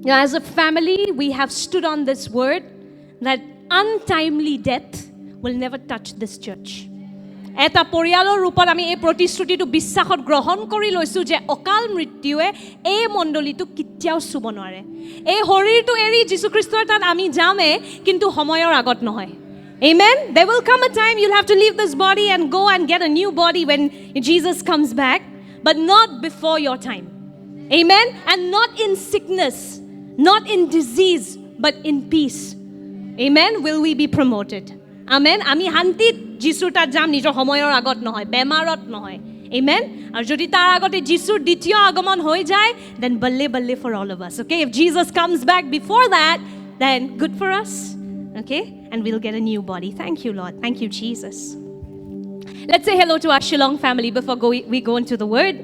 As a family, we have stood on this word that untimely death will never touch this church. এটা পৰিয়ালৰ ৰূপত আমি এই প্ৰতিশ্ৰুতিটো বিশ্বাসত গ্ৰহণ কৰি লৈছোঁ যে অকাল মৃত্যুৱে এই মণ্ডলীটো কেতিয়াও চুব নোৱাৰে। এই শৰীৰটো এৰি যীশুখ্ৰীষ্টৰ তাত আমি যামে, কিন্তু সময়ৰ আগত নহয়। Amen? There will come a time you'll have to leave this body and go and get a new body when Jesus comes back, but not before your time. Amen? And not in sickness, not in disease, but in peace. Amen? Will we be promoted? Amen? আমি শান্তিত যীশুৰ তাত যাম, নিজৰ সময়ৰ আগত নহয়, বেমাৰত নহয়। Amen? আৰু যদি তাৰ আগতে যীশুৰ দ্বিতীয় আগমন হৈ যায়, then balle balle for all of us. Okay? If Jesus comes back before that, then good for us. Okay? And we'll get a new body. Thank you, Lord. Thank you, Jesus. Let's say hello to our Shillong family before we go into the word.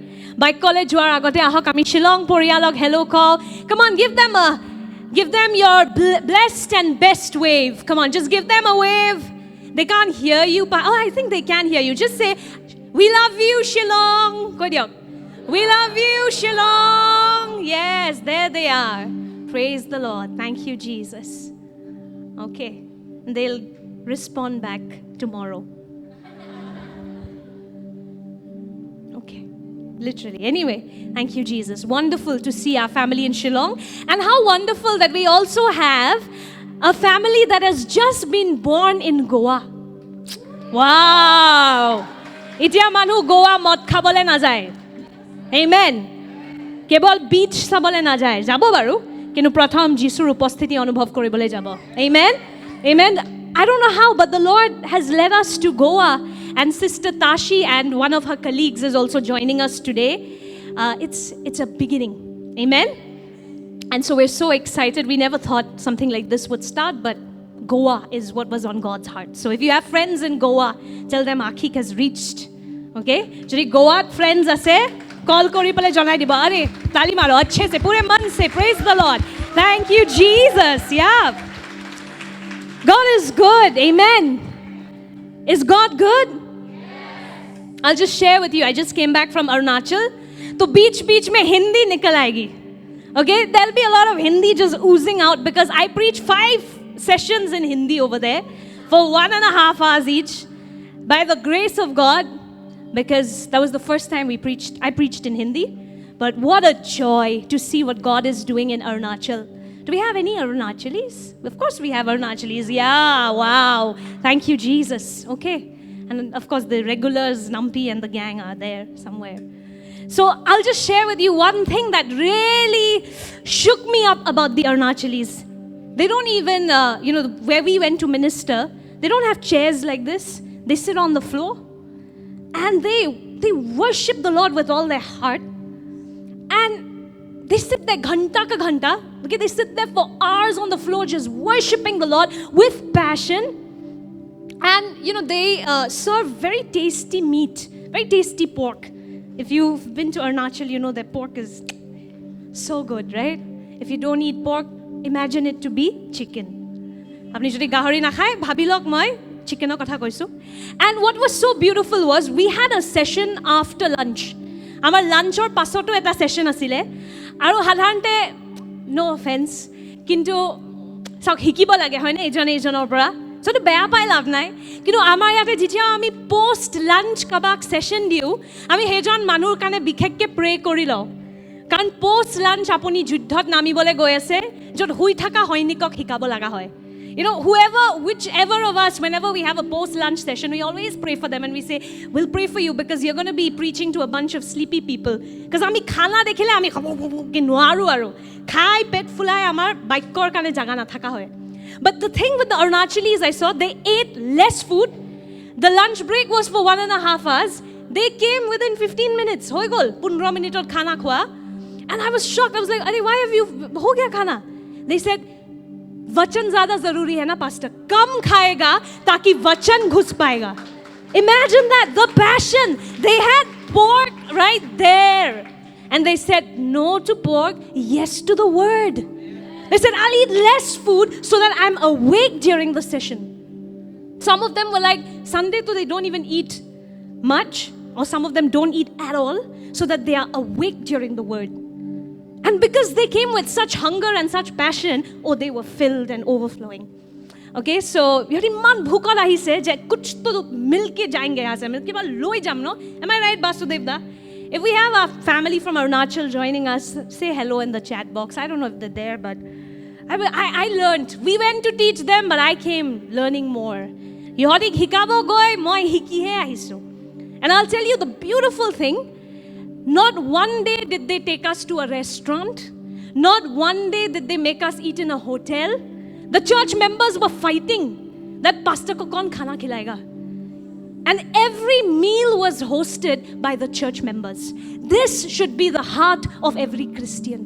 By college joar agote ahok ami Shillong poriyalok hello call. Come on, give them your blessed and best wave. Come on, just give them a wave. They can't hear you, but I think they can hear you. Just say, we love you, Shillong. We love you, Shillong. Yes, there they are. Praise the Lord. Thank you, Jesus. Okay, they'll respond back tomorrow. Okay, literally. Anyway, thank you, Jesus. Wonderful to see our family in Shillong. And how wonderful that we also have a family that has just been born in Goa. Wow! Itia manu Goa mot khabole na jay. Amen. Kebol beach sabole na jay. Jabo baru. Kinu pratham Jisur upasthiti anubhav koribole jabo. Amen. Amen. I don't know how, but the Lord has led us to Goa, and Sister Tashi and one of her colleagues is also joining us today. It's a beginning. Amen. And so we're so excited. We never thought something like this would start, but Goa is what was on God's heart. So if you have friends in Goa, tell them Akik has reached. Okay? Jodi Goa friends ase, call kori pale janai diba. Are tali maro achhe se pure man se. Praise the Lord. Thank you, Jesus. Yeah. God is good. Amen. Is God good? Yes. I'll just share with you. I just came back from Arunachal. So beach mein Hindi nikal aayegi. Okay? There'll be a lot of Hindi just oozing out because I preach 5 sessions in Hindi over there for 1.5 hours each by the grace of God, because that was the first time I preached in Hindi. But what a joy to see what God is doing in Arunachal. Do we have any Arunachalis? Of course we have Arunachalis. Yeah, wow. Thank you, Jesus. Okay. And of course the regulars, Nampi and the gang are there somewhere. So I'll just share with you one thing that really shook me up about the Arunachalis. They don't even, where we went to minister, they don't have chairs like this. They sit on the floor. And they worship the Lord with all their heart. And they sit there ghanta ka ghanta. Okay, they sit there for hours on the floor just worshiping the Lord with passion. And, they serve very tasty meat, very tasty pork. If you've been to Arunachal, you know their pork is so good, right? If you don't eat pork, imagine it to be chicken. Apni jodi gahari na khai, bhabilok moi chicken kotha koisu. And what was so beautiful was we had a session after lunch. Amar lunch or pasoto eta session asile. Aru hadharante, no offense, kintu sak hikibo lage hoy na ejonor pora. So to beya pai lav nai. Kintu amar yate jitia ami post lunch kabak session diu, ami hejon manur kane bikhekke pray kori lo. Karan post lunch apuni juddhot namibole goi ase, jot hui thaka hoinikok hikabo laga hoy. Whichever of us, whenever we have a post-lunch session, we always pray for them and we say, we'll pray for you because you're going to be preaching to a bunch of sleepy people. Because ami khana dekhile ami ki nuaru aru. Khai pet fulai amar baikkor kane jaga na thaka hoy. But the thing with the Arunachalis I saw, they ate less food. The lunch break was for 1.5 hours. They came within 15 minutes. Hoi gol, 15 minutot khana khwa. And I was shocked. I was like, "Arey, why have you ho gaya khana?" They said, वचन ज़्यादा ज़रूरी है ना pastor, कम खाएगा ताकि वचन घुस पाएगा. Imagine that, the passion. They had pork right there. And they said no to pork, yes to the word. They said, I'll eat less food so that I'm awake during the session. Some of them were like, Sunday they don't even eat much, or some of them don't eat at all, so that they are awake during the word. And because they came with such hunger and such passion, oh, they were filled and overflowing. Okay, so yori man bhukot ahise je kuch to milke jayenge yahan se main kiba loi jam no. Am I right, Basudev da? If we have a family from Arunachal joining us, say hello in the chat box. I don't know if they're there, but I learned. We went to teach them, but I came learning more. Yodik hikabo goi moi hikihe ahisu. And I'll tell you the beautiful thing. Not one day did they take us to a restaurant. Not one day did they make us eat in a hotel. The church members were fighting that pastor ko kaun khana khilayega. And every meal was hosted by the church members. This should be the heart of every Christian.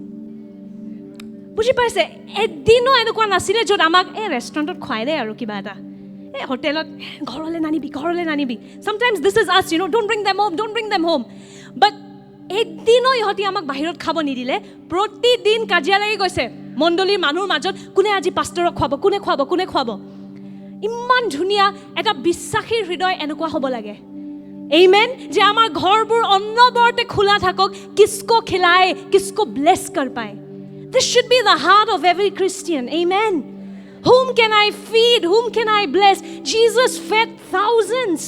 Buji paise edino enukwa nasile jot amak e restaurant ot khwaide aru kiba eta. E hotel ot ghorole nanibi. Sometimes this is us, don't bring them home. But edino ihoti amak bahirot khabo nidile protidin kajia lagi goise mondolir manur majot kune aji pastor khwabo kune khwabo ইমান ধুনিয়া এটা বিশ্বাসী হৃদয় এনেকুৱা হ'ব লাগে amen যে আমাৰ ঘৰবোৰ অন্নবৰতে খোলা থাকক কিসকো খিলায় কিসকো ব্লেস কৰ পায় this should be the heart of every Christian amen whom can I feed whom can I bless Jesus fed thousands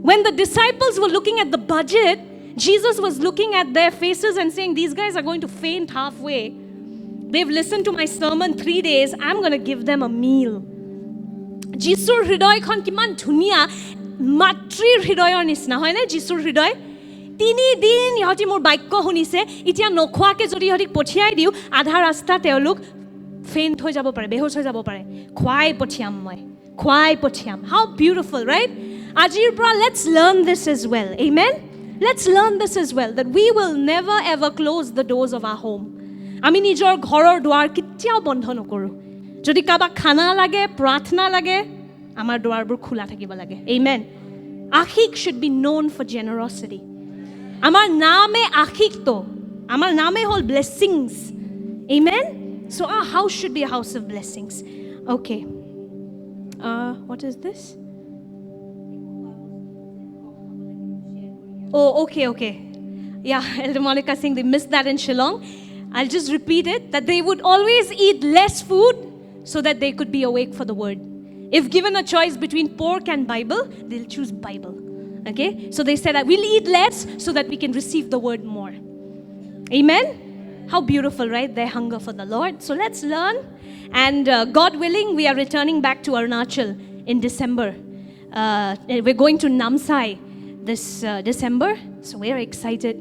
when the disciples were looking at the budget Jesus was looking at their faces and saying these guys are going to faint halfway they've listened to my sermon 3 days I'm going to give them a meal যিশুৰ হৃদয়খন কিমান ধুনিয়া মাতৃৰ হৃদয়ৰ নিচিনা হয়নে যিশুৰ হৃদয় 3 দিন ইহঁতি মোৰ বাক্য শুনিছে এতিয়া নখোৱাকে যদি ইহঁতিক পঠিয়াই দিও আধা ৰাস্তা তেওঁলোক ফেইণ্ট হৈ যাব পাৰে বেহুছ হৈ যাব পাৰে খুৱাই পঠিয়াম how beautiful right আজিৰ পৰা let's learn this as well amen let's learn this as well that we will never ever close the doors of our home আমি নিজৰ ঘৰৰ দুৱাৰ কেতিয়াও বন্ধ নকৰো যদি কাবা খানা লাগে প্ৰাৰ্থনা লাগে আমাৰ দুৱাৰবোৰ খোলা থাকিব লাগে amen Ashiq should be known for generosity আমাৰ নামে আশিক তো আমাৰ নামে হল blessings amen so our house should be a house of blessings okay what is this oh okay yeah Elder Monica saying they missed that in Shillong I'll just repeat it that they would always eat less food so that they could be awake for the word. If given a choice between pork and Bible, they'll choose Bible. Okay? So they said, we'll eat less so that we can receive the word more. Amen? How beautiful, right? Their hunger for the Lord. So let's learn. And God willing, we are returning back to Arunachal in December. We're going to Namsai this December. So we're excited.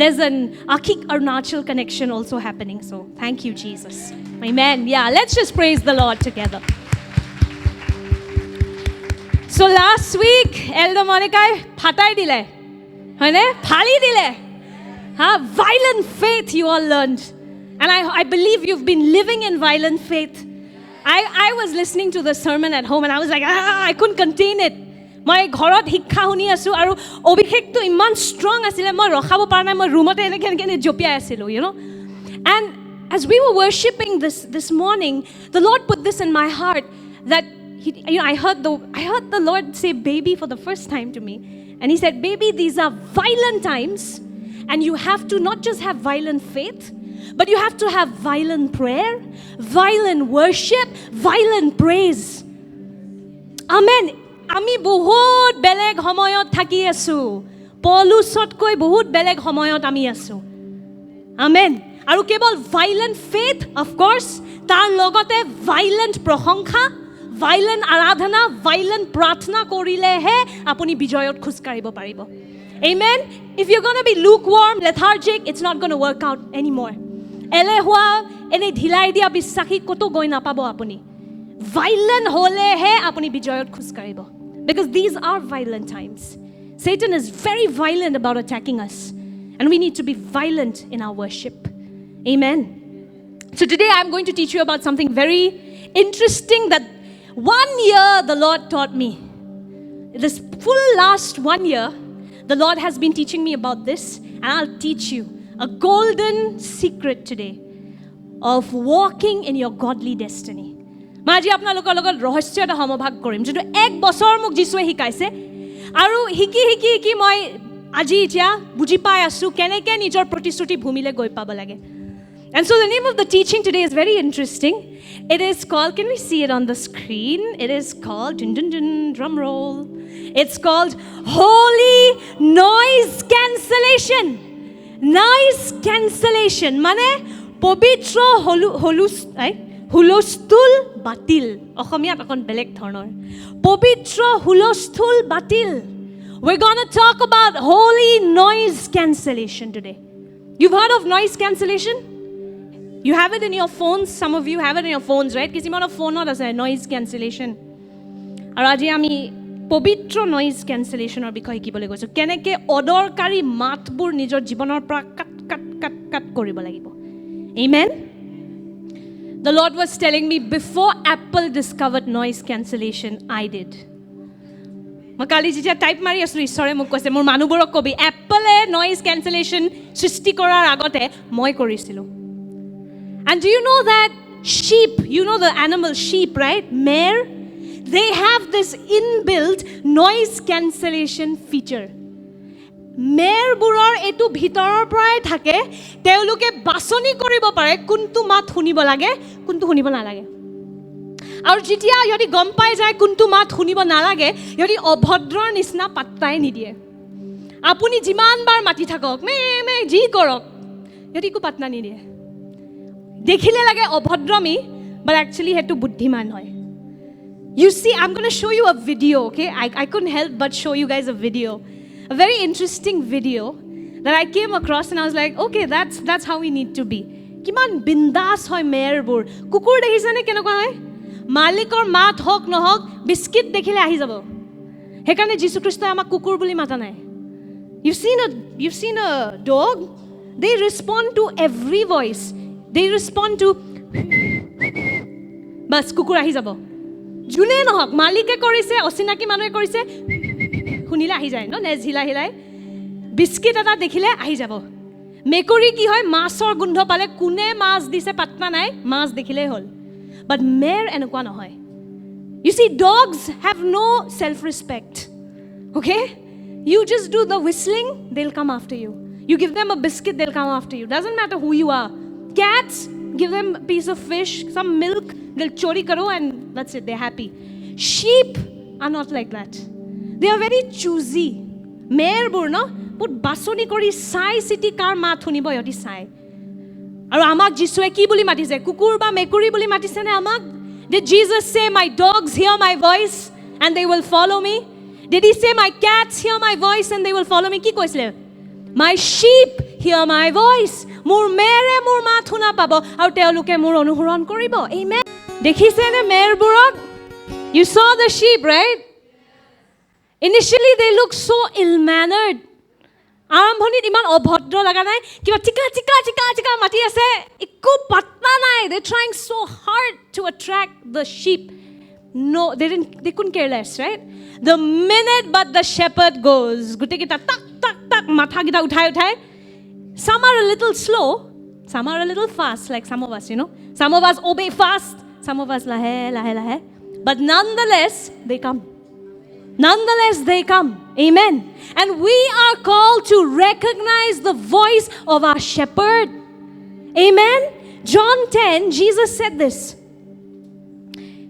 There's an Akik Arunachal connection also happening. So thank you, Jesus. Amen. Yeah, let's just praise the Lord together. So last week, Elder Monica phatai dile. Hoine? Phali dile. Violent faith you all learned. And I believe you've been living in violent faith. I was listening to the sermon at home and I was like, I couldn't contain it. মই ঘৰত শিক্ষা শুনি আছো আৰু অভিষেকটো ইমান strong আছিলে মই ৰখাব পৰা নাই মই ৰুমতে এনেকে জপিয়াই আছিলো and as we were worshiping this morning the Lord put this in my heart that I heard the Lord say baby for the first time to me and he said baby these are violent times and you have to not just have violent faith but you have to have violent prayer violent worship violent praise amen আমি বহুত বেলেগ সময়ত থাকি আছো পলুছতকৈ বহুত বেলেগ সময়ত আমি আছো আমেন আৰু কেৱল ভাইলেন্ট ফেথ অফ কোৰ্স তাৰ লগতে ভাইলেন্ট প্ৰশংসা ভাইলেন্ট আৰাধনা ভাইলেন্ট প্ৰাৰ্থনা কৰিলেহে আপুনি বিজয়ত খোজ কাঢ়িব পাৰিব amen if you're going to be lukewarm lethargic it's not going to work out anymore এলেহুৱা এনে ঢিলাই দিয়া বিশ্বাসী কতো গৈ নাপাব আপুনি violent holehe apuni bijoyot khus karibo because these are violent times Satan is very violent about attacking us and we need to be violent in our worship amen so today I'm going to teach you about something very interesting that 1 year the Lord taught me this full last 1 year the Lord has been teaching me about this and I'll teach you a golden secret today of walking in your godly destiny মই আজি আপোনালোকৰ লগত ৰহস্য এটা সমভাগ কৰিম যেটো এক বছৰ মোক যিশুৱে শিকাইছে আৰু হিকি মই আজি এতিয়া বুজি পাই আছো কেনেকৈ নিজৰ প্ৰতিশ্ৰুতি ভূমিলৈ গৈ পাব লাগে And so the name of the teaching today is very interesting. It is called, can we see it on the screen? It is called, dun, dun, dun, drum roll. It's called Holy Noise Cancellation. Noise cancellation. Mane, pabitra hulostul batil. Okhomiyat akon belek dhornor. Pabitra hulostul batil. We're going to talk about holy noise cancellation today. You've heard of noise cancellation? You have it in your phones. Some of you have it in your phones, right? Kisi mana phone not ase noise cancellation. Aru aji ami pabitra noise cancellation or bikhoy kibole goisu. Keneke odorkari matbur nijor jibonar pora kat koribo lagibo. Amen. The Lord was telling me before Apple discovered noise cancellation, I did. Makali jija type mari asu isore muk koise mor manuborok kobi Apple noise cancellation srishti korar agote moi korisilu. And do you know that sheep, you know the animal sheep, right? Mare, they have this inbuilt noise cancellation feature. Mare burar etu bhitorar porai thake teuluke basoni koribo pare kuntu mat hunibo lage kuntu hunibo nalage. Aru jitia yodi gom pai jay kuntu mat hunibo nalage yodi obhodror nisna pattai nidie. Apuni jiman bar mati thakok me ji korok yodi ko patna nidie. Dekhile lage obhodromi, but actually hetu buddhiman hoy. You see, I'm going to show you a video, okay? I couldn't help but show you guys a video. A very interesting video that I came across and I was like, okay, that's how we need to be. Kiman bindas hoy merbur. Kukur dekhise ne kenokwa hoy? Malikor mat hok nohok biscuit dekhile ahi jabo. Hekane Jisu Christo amak kukur boli mata nai. You've seen a dog? They respond to every voice. They respond to bas kukur ahi jabo. June nohok malike korise osinaki manue korise hunila ahi jay no nes hilai biscuit eta dekhile ahi jabo. Mekori ki hoy masor gundho pale kune mas dise patna nai mas dekhile hol. But mare enokwa nohoy. You see, dogs have no self-respect. Okay? You just do the whistling, they'll come after you. You give them a biscuit, they'll come after you. Doesn't matter who you are. Cats, give them a piece of fish, some milk, they'll chori karo and that's it, they're happy. Sheep are not like that. They are very choosy. Mare bur no, put basoni kori sai city kar mat hunibo yoti sai. Aru amak Jisue ki boli matise? Kukur ba mekuri boli matise ne amak? Did Jesus say, my dogs hear my voice and they will follow me? Did he say, my cats hear my voice and they will follow me? Ki koisle? My sheep hear my voice. Mur mere mur mat huna pabo aru teuluke mur onuhoron koribo. Amen. Dekhise ne mare burok? You saw the sheep, right? Initially they look so ill-mannered. Arambhonit iman obhodro laga nai kiba tika mati ase ikko patna nai. They're trying so hard to attract the sheep. No, they couldn't care less, right? The minute but the shepherd goes, gute kita tak matha kita uthai. Some are a little slow, some are a little fast, like some of us, you know. Some of us obey fast, some of us lahe. But nonetheless, they come. Amen. And we are called to recognize the voice of our shepherd. Amen. John 10, Jesus said this.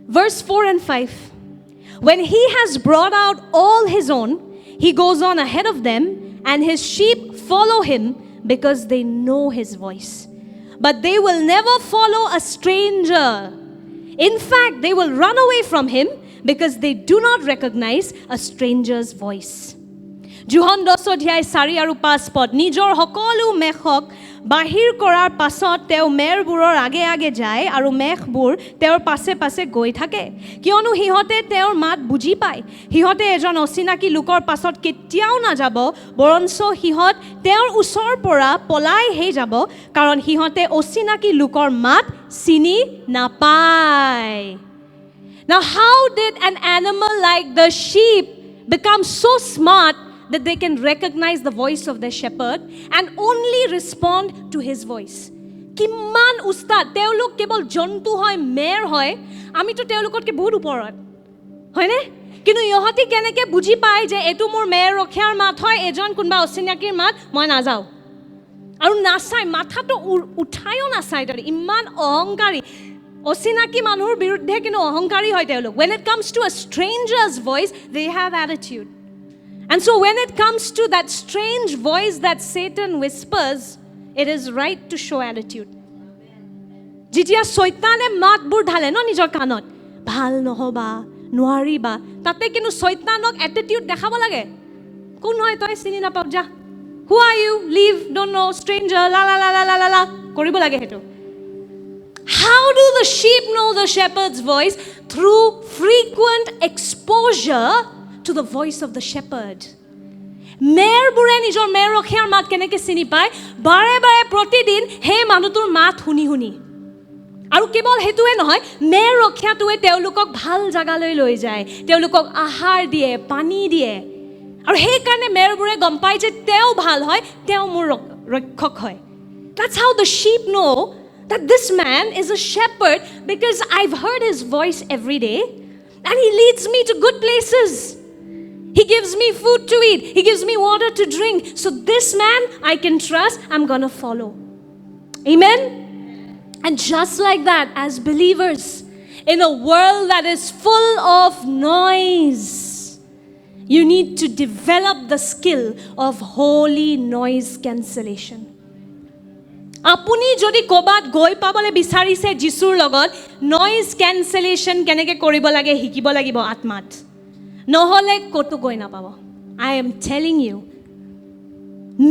Verse 4 and 5. When he has brought out all his own, he goes on ahead of them, and his sheep follow him because they know his voice. But they will never follow a stranger. In fact, they will run away from him because they do not recognize a stranger's voice. John 10 অধ্যায় 4 আৰু 5 পদ নিজৰ সকলো মেখক বাহিৰ কৰাৰ পাছত তেওঁ মেৰবোৰৰ আগে যায় আৰু মেখবোৰ তেওঁৰ পাছে গৈ থাকে কিয়নো হিহতে তেওঁৰ মাত বুজি পায় হিহতে এজন অচিনাকি লোকৰ পাছত কেতিয়াও না যাব বৰঞ্চ হিহত তেওঁৰ ওচৰ পৰা পলাই হে যাব কাৰণ হিহতে অচিনাকি লোকৰ মাত চিনি নাপায়. Now, how did an animal like the sheep become so smart that they can recognize the voice of their shepherd and only respond to his voice? Kiman ustad teolok kebol jontu hoy mer hoy ami to teolokot ke bahut uporat hoy ne kinu yohati keneke buji pai je etu mor mer rokhiar mat hoy ejon kunba osinakir mat moi na jao আৰু নাচাই মাথাটো উঠায়ো নাচাই তাৰ ইমান অহংকাৰী অচিনাকি মানুহৰ বিৰুদ্ধে কিন্তু অহংকাৰী হয় তেওঁলোক when it comes to a stranger's voice they have attitude and so when it comes to that strange voice that Satan whispers it is right to show attitude যেতিয়া শয়তানে মাতবোৰ ঢালে ন নিজৰ কাণত ভাল নহবা নোৱাৰিবা তাতে কিন্তু শয়তানক এটিটিউড দেখাব লাগে কোন হয় তই চিনি নাপাও যা who are you leave don't know stranger la la la la la la কৰিব লাগে হেতু how do the sheep know the shepherd's voice through frequent exposure to the voice of the shepherd মেৰবোৰে নিজৰ মেৰখীয়াৰ মাত কেনেকৈ চিনি পায় বাৰে বাৰে প্ৰতিদিন হে মানুহটোৰ মাত শুনি শুনি আৰু কেৱল হেতুৱে নহয় মেৰখীয়াটোৱে তেওঁলোকক ভাল জাগালৈ লৈ যায় তেওঁলোকক আহাৰ দিয়ে পানী দিয়ে আৰু সেই কাৰণে মেৰবোৰে গম পায় যে তেওঁ ভাল হয় তেওঁ মোৰ ৰক্ষক হয় that's how the sheep know that this man is a shepherd because I've heard his voice every day and he leads me to good places he gives me food to eat he gives me water to drink so this man I can trust I'm going to follow amen and just like that as believers in a world that is full of noise you need to develop the skill of holy noise cancellation আপুনি যদি ক'বাত গৈ পাবলৈ বিচাৰিছে যিশুৰ লগত noise কেনসেলেশন কেনেকৈ কৰিব লাগে শিকিব লাগিব আত্মাত নহলে কতো গৈ নাপাব I am telling you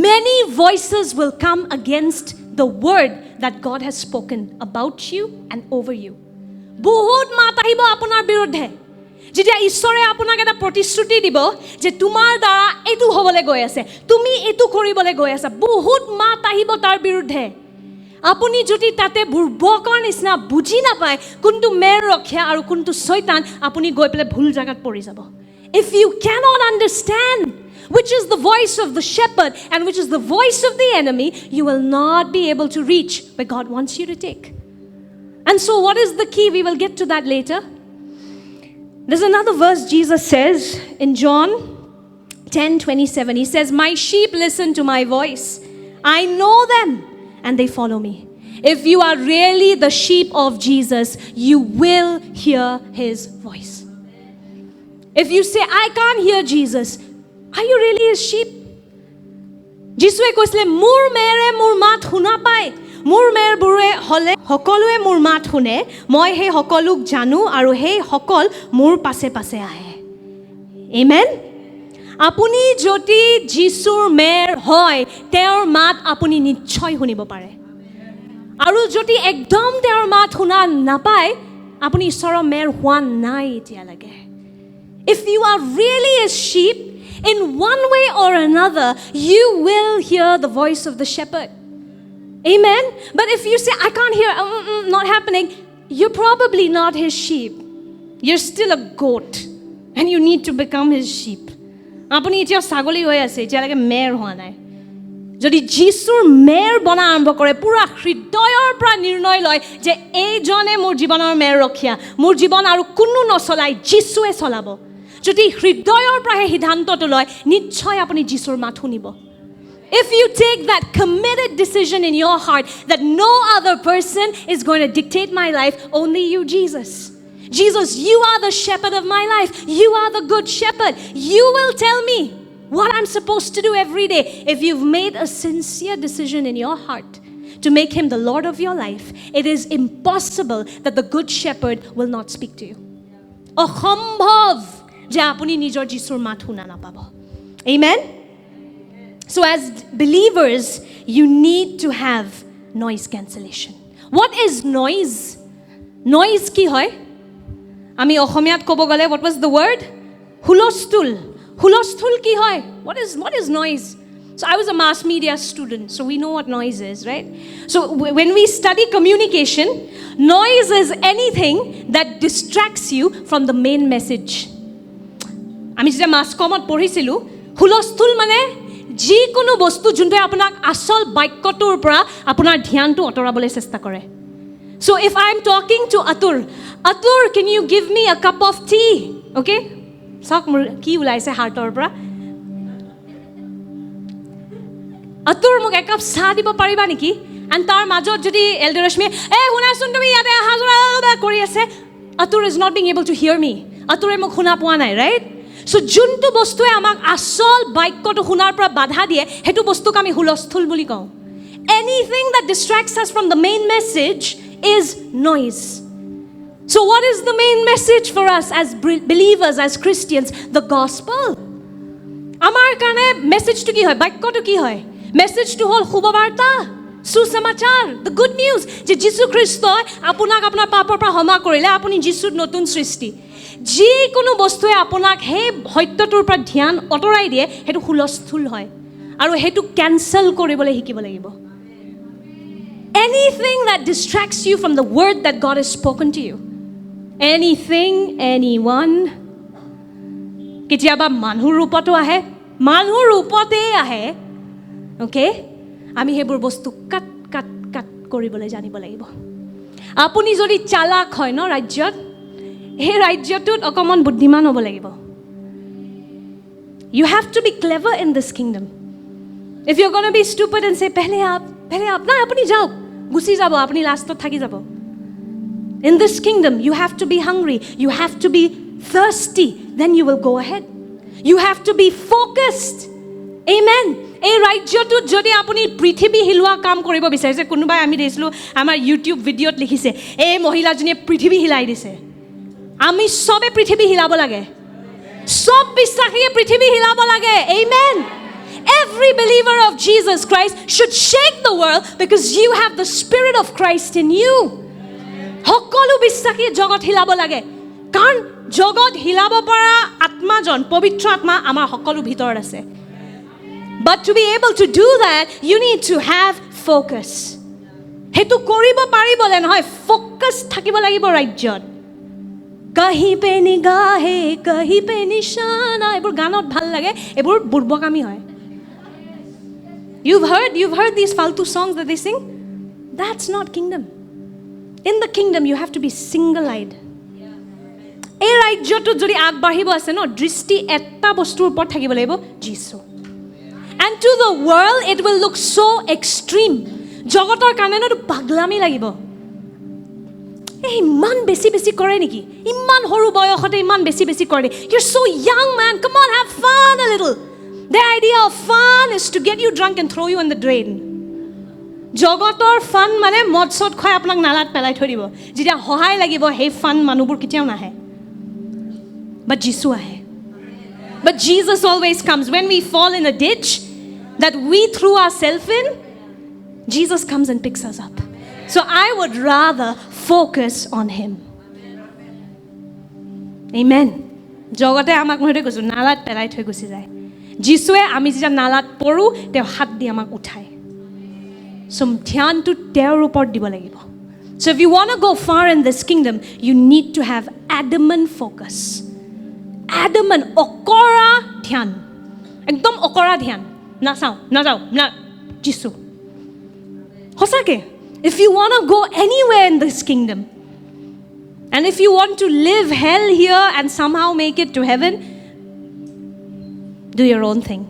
many voices will come against the word that God has spoken about you and over you বহুত মাত আহিব আপোনাৰ বিৰুদ্ধে যেতিয়া ঈশ্বৰে আপোনাক এটা প্ৰতিশ্ৰুতি দিব যে তোমাৰ দ্বাৰা এটো হ'বলৈ গৈ আছে তুমি এটো কৰিবলৈ গৈ আছা বহুত মাত আহিব তাৰ বিৰুদ্ধে আপুনি যদি তাতে বুৰ্বকৰ নিচিনা বুজি নাপায় কোনটো মেৰ ৰক্ষা আৰু কোনটো শয়তান আপুনি গৈ পেলে ভুল জাগাত পৰি যাব if you cannot understand which is the voice of the shepherd and which is the voice of the enemy you will not be able to reach where God wants you to take and so what is the key we will get to that later there's another verse Jesus says in John 10:27 he says my sheep listen to my voice I know them and they follow me if you are really the sheep of Jesus you will hear his voice if you say I can't hear Jesus are you really his sheep যিশুৱে কৈছিলে মোৰ মেৰে মোৰ মাত শুনা পায় মোৰ মেৰবোৰে হলে সকলোৱে মোৰ মাত শুনে মই সেই সকলোক জানো আৰু সেই সকল মোৰ পাছে পাছে আহে আমেন আপুনি যদি যিশুৰ মেৰ হয় তেওঁৰ মাত আপুনি নিশ্চয় শুনিব পাৰে আৰু যদি একদম তেওঁৰ মাত শুনা নাপায় আপুনি ঈশ্বৰৰ মেৰ হোৱা নাই এতিয়া লাগে if you are really a sheep in one way or another you will hear the voice of the shepherd amen but if you say I can't hear not happening you're probably not his sheep you're still a goat and you need to become his sheep আপুনি এতিয়া ছাগলী হৈ আছে এতিয়ালৈকে মেৰ হোৱা নাই যদি যিশুৰ মেৰ বনা আৰম্ভ কৰে পুৰা হৃদয়ৰ পৰা নিৰ্ণয় লয় যে এইজনে মোৰ জীৱনৰ মেৰ ৰক্ষা মোৰ জীৱন আৰু কোনো নচলাই যিশুৱে চলাব যদি হৃদয়ৰ পৰা সিদ্ধান্তটো লয় নিশ্চয় আপুনি যিশুৰ মাত শুনিব if you take that committed decision in your heart that no other person is going to dictate my life only you Jesus you are the shepherd of my life you are the good shepherd you will tell me what I'm supposed to do every day if you've made a sincere decision in your heart to make him the Lord of your life it is impossible that the good shepherd will not speak to you অসম্ভৱ যে আপুনি নিজৰ যিশুৰ মাত শুনা নাপাব amen so as believers you need to have noise cancellation what is noise কি হয় আমি অসমীয়াত ক'ব গ'লে what was the word হুলস্থুল কি হয় what is noise so I was a mass media student so we know what noise is right so when we study communication noise is anything that distracts you from the main message আমি যেতিয়া মাস কমত পঢ়িছিলো হুলস্থুল মানে যিকোনো বস্তু যোনটো আপোনাক আসল বাক্যটোৰ পৰা আপোনাৰ ধ্যানটো অতৰাবলৈ চেষ্টা কৰে so if I'm talking to Atur can you give me a cup of tea okay সক মোৰ কি উলাইছে হাৰ্টৰ পৰা আতুৰ মোক একাপ চাহ দিব পাৰিবা নেকি এণ্ড তাৰ মাজত যদি এল্ডাৰ ৰশ্মি শুনাচোন তুমি ইয়াতে অহা যোৱা কৰি আছে Atur is not being able to hear me আতুৰে মোক শুনা পোৱা নাই ৰাইট চ' যোনটো বস্তুৱে আমাক আচল বাক্যটো শুনাৰ পৰা বাধা দিয়ে সেইটো বস্তুক আমি হুলস্থুল বুলি কওঁ anything that distracts us from the main message is noise so what is the main message for us as believers as Christians the gospel আমাৰ কাৰণে মেছেজটো কি হয় বাক্যটো কি হয় মেছেজটো হ'ল শুভবাৰ্তা সুসমাচাৰ the good news যে যীশু খ্ৰীষ্টই আপোনাক আপোনাৰ পাপৰ পৰা ক্ষমা কৰিলে আপুনি যীশুৰ নতুন সৃষ্টি যিকোনো বস্তুৱে আপোনাক সেই সত্যটোৰ পৰা ধ্যান অতৰাই দিয়ে সেইটো হুলস্থুল হয় আৰু সেইটো কেনসেল কৰিবলৈ শিকিব লাগিব anything that distracts you from the word that God has spoken to you anything anyone কেতিয়াবা মানুহৰ ৰূপতো আহে মানুহৰ ৰূপতে আহে ওকে আমি সেইবোৰ বস্তু কাট কাট কাট কৰিবলৈ জানিব লাগিব আপুনি যদি চালাক হয় ন ৰাজ্যত এই ৰাজ্যটোত অকমান বুদ্ধিমান হ'ব লাগিব you have to be clever in this kingdom if you're going to be stupid and say pehle aap na apni jao gusi jabo apni lastot thaki jabo in this kingdom you have to be hungry you have to be thirsty then you will go ahead you have to be focused amen এই ৰাজ্যটোত যদি আপুনি পৃথিৱী হিলোৱা কাম কৰিব বিচাৰিছে কোনোবাই আমি দেখিছিলোঁ আমাৰ ইউটিউব ভিডিঅ'ত লিখিছে এই মহিলাজনীয়ে পৃথিৱী হিলাই দিছে আমি সবে পৃথিৱী হিলাব লাগে সব বিশ্বাসীয়ে পৃথিৱী হিলাব লাগে amen every believer of Jesus Christ should shake the world because you have the spirit of Christ in you সকলো বিশ্বাসীয়ে জগত হিলাব লাগে কাৰণ জগত হিলাব পৰা আত্মাজন পবিত্ৰ আত্মা আমাৰ সকলো ভিতৰত আছে but to be able to do that you need to have focus হেতু কৰিব পাৰিবলে নহয় ফোকাস থাকিব লাগিব ৰাজ্যত कहीं पे निगाहे कहीं पे निशाना এবোৰ গানত ভাল লাগে এবোৰ বুৰ্বকামি হয় you've heard these faltu songs that they sing that's not kingdom in the kingdom you have to be single eyed এই ৰাজ্যটো যদি আগবাঢ়িব আছে ন দৃষ্টি এটা বস্তুৰ ওপৰত থাকিব লাগিব যিশু and to the world it will look so extreme জগতৰ কাৰণে ন পাগলামি লাগিব ইমান বেছি বেছি কৰে নেকি ইমান সৰু বয়সতে ইমান বেছি বেছি কৰে you're so young man come on have fun a little the idea of fun is to get you drunk and throw you in the drain জগতৰ ফান মানে মদ সদ খাই আপোনাক নালাত পেলাই থৈ দিব যেতিয়া সহায় লাগিব সেই ফান মানুহবোৰ কেতিয়াও নাহে but Jesus আহে but Jesus always comes when we fall in a ditch that we threw ourselves in Jesus comes and picks us up so I would rather focus on him amen জগতে আমাক মতে কৈছো নালাত পেলাই থৈ Gucci যায় যিশুৱে আমি যেতিয়া নালাত পৰো তেওঁ হাত দি আমাক উঠায় so ধ্যানটো তেওঁৰ ওপৰত দিব লাগিব so if you want to go far in this kingdom you need to have adamant focus adamant অকৰা ধ্যান একদম অকৰা ধ্যান নাযাও না যিশু সঁচাকে if you want to go anywhere in this kingdom and if you want to live hell here and somehow make it to heaven do your own thing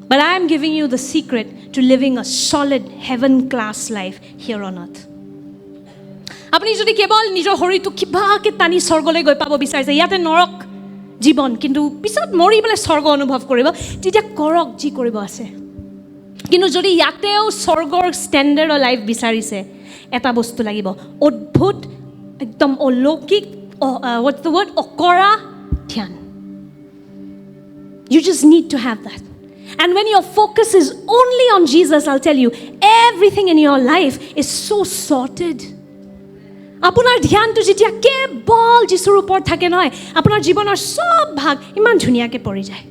but I am giving you the secret to living a solid heaven class life here on earth আপনি যদি কেৱল নিজৰ শৰীৰটো কিবাকে টানি স্বৰ্গলৈ গৈ পাব বিচাৰিছে ইয়াতে নৰক জীৱন কিন্তু পিছত মৰি পেলাই স্বৰ্গ অনুভৱ কৰিব তেতিয়া কৰক যি কৰিব আছে কিন্তু যদি ইয়াতেও স্বৰ্গৰ ষ্টেণ্ডাৰ্ডৰ লাইফ বিচাৰিছে এটা বস্তু লাগিব অদ্ভুত একদম অলৌকিক what's the word অকৰা ধ্যান you just need to have that and when your focus is only on Jesus I'll tell you everything in your life is so sorted আপোনাৰ ধ্যানটো যেতিয়া কেৱল যিশুৰ ওপৰত থাকে নহয় আপোনাৰ জীৱনৰ সব ভাগ ইমান ধুনীয়াকৈ পৰি যায়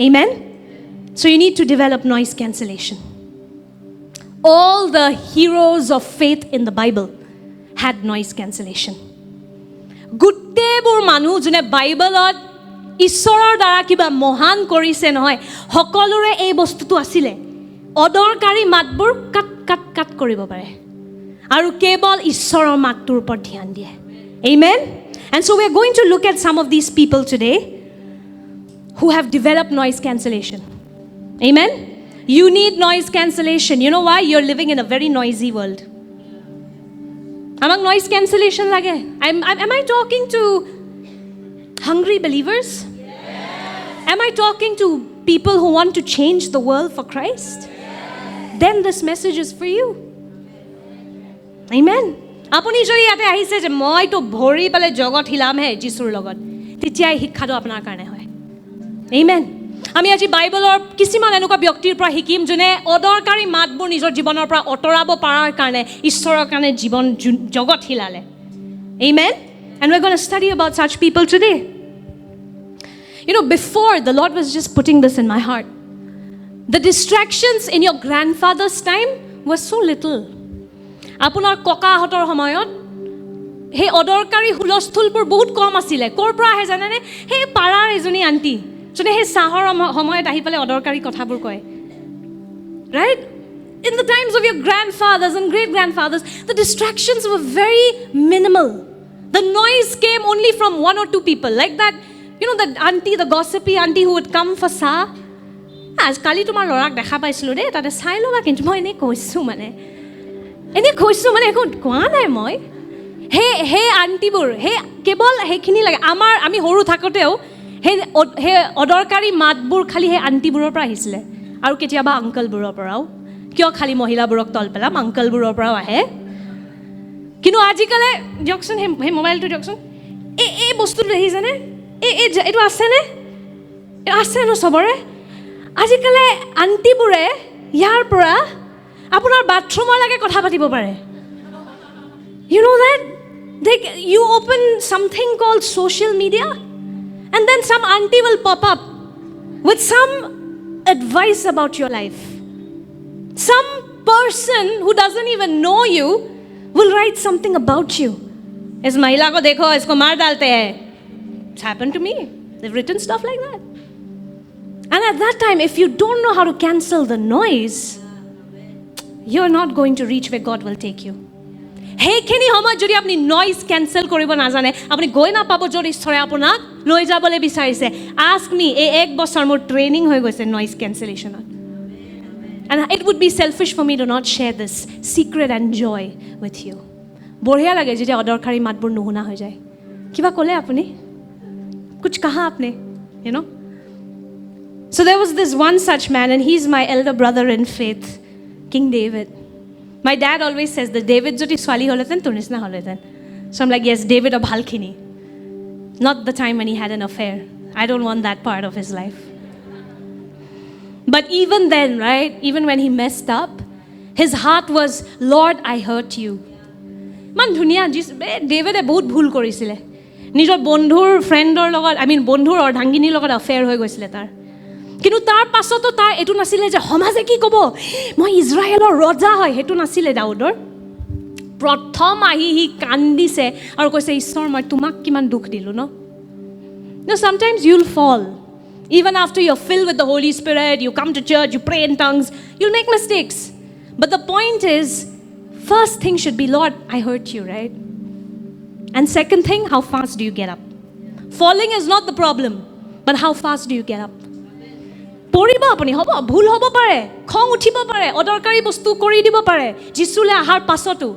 amen so you need to develop noise cancellation all the heroes of faith in the Bible had noise cancellation গোটেইবোৰ মানুহ যোনে বাইবেলত ঈশ্বৰৰ দ্বাৰা কিবা মহান কৰিছে নহয় সকলোৰে এই বস্তুটো আছিলে অদৰকাৰী মাতবোৰ কাট কাট কাট কৰিব পাৰে আৰু কেৱল ঈশ্বৰৰ মাতটোৰ ওপৰত ধ্যান দিয়ে amen and so we are going to look at some of these people today who have developed noise cancellation amen You need noise cancellation. You know why? You're living in a very noisy world. Among noise cancellation lage. Am I talking to hungry believers? Yes. Am I talking to people who want to change the world for Christ? Yes. Then this message is for you. Amen. Apuni jodi ate ahise je moi to bhori pale jogot hilam he Jisur logot. Titiai hikkhato apnar karone hoy. Amen. আমি আজি বাইবেলৰ কিছুমান এনেকুৱা ব্যক্তিৰ পৰা শিকিম যোনে অদৰকাৰী মাতবোৰ নিজৰ জীৱনৰ পৰা অতৰাব পৰাৰ কাৰণে ঈশ্বৰৰ কাৰণে জীৱন জগত হিলালে Amen. And we're going to study about such people today. You know, before the Lord was just putting this in my heart. The distractions in your grandfather's time was so little. আপোনাৰ ককাহঁতৰ সময়ত সেই অদৰকাৰী হুলস্থুলবোৰ বহুত কম আছিলে ক'ৰ পৰা আহে জানেনে সেই পাৰাৰ এজনী আন্টি যোনে সেই চাহৰ সময়ত আহি পেলাই অদৰকাৰী কথাবোৰ কয় right in the times of your grandfathers and great grandfathers the distractions were very minimal the noise came only from one or two people like that you know that auntie the gossipy auntie who would come for sah আজ কালি তোমাৰ লৰাক দেখা পাইছিলো দেই তাতে চাই লবা কিন্তু মই এনে কৈছো মানে একো কোৱা নাই মই হে আন্টিবোৰ হে কেৱল সেইখিনি লাগে আমি সৰু থাকোঁতেও সেই অদৰকাৰী মাতবোৰ খালি সেই আন্টিবোৰৰ পৰা আহিছিলে আৰু কেতিয়াবা আংকলবোৰৰ পৰাও কিয় খালি মহিলাবোৰক তল পেলাম আংকলবোৰৰ পৰাও আহে কিন্তু আজিকালি দিয়কচোন সেই মোবাইলটো দিয়কচোন এই বস্তুটো দেখিছেনে এইটো আছেনে আছে ন চবৰে আজিকালি আন্টিবোৰে ইয়াৰ পৰা আপোনাৰ বাথৰুমলৈকে কথা পাতিব পাৰে you know that you open something called social media and then some auntie will pop up with some advice about your life some person who doesn't even know you will write something about you is mahila ko dekho isko maar dalte hai it's happened to me they've written stuff like that and at that time if you don't know how to cancel the noise you're not going to reach where God will take you সেইখিনি সময় যদি আপুনি noise cancel কৰিব নাজানে আপুনি গৈ না পাব যদি ঈশ্বৰে আপোনাক লৈ যাবলৈ বিচাৰিছে আস্ক মি এই এক বছৰ মোৰ ট্ৰেইনিং হৈ গৈছে noise কেনসেলেশনত and it would be selfish for me to not share this secret and joy with you বঢ়িয়া লাগে যেতিয়া অদৰকাৰী মাতবোৰ নুশুনা হৈ যায় কিবা ক'লে আপুনি कुछ कहा आपने you know so there was this one such man and he's my elder brother in faith King David My dad always says that David jodi swali holeten to nisna holeten. So I'm like, yes, David of Halkini. Not the time when he had an affair. I don't want that part of his life. But even then, right, even when he messed up, his heart was, Lord, I hurt you. Man dhuniya David e bahut bhul korisile. Nijor bondhur friendor logot, I mean bondhur or dhangini logot affair hoi goisile tar. কিন্তু তাৰ পাছতো তাৰ এটো নাছিলে যে সমাজে কি ক'ব মই ইজৰাইলৰ ৰজা হয় হেতু নাছিলে দাউদৰ প্ৰথম হি কান্দিছে আৰু কৈছে ঈশ্বৰ মই তোমাক কিমান দুখ দিলো ন No sometimes you'll fall even after you're filled with the Holy Spirit you come to church you pray in tongues you'll make mistakes but the point is first thing should be Lord I hurt you right and second thing how fast do you get up falling is not the problem but how fast do you get up পৰিব আপুনি হ'ব ভুল হ'ব পাৰে খং উঠিব পাৰে অদৰকাৰী বস্তু কৰি দিব পাৰে যিছুলে আহাৰ পাছতো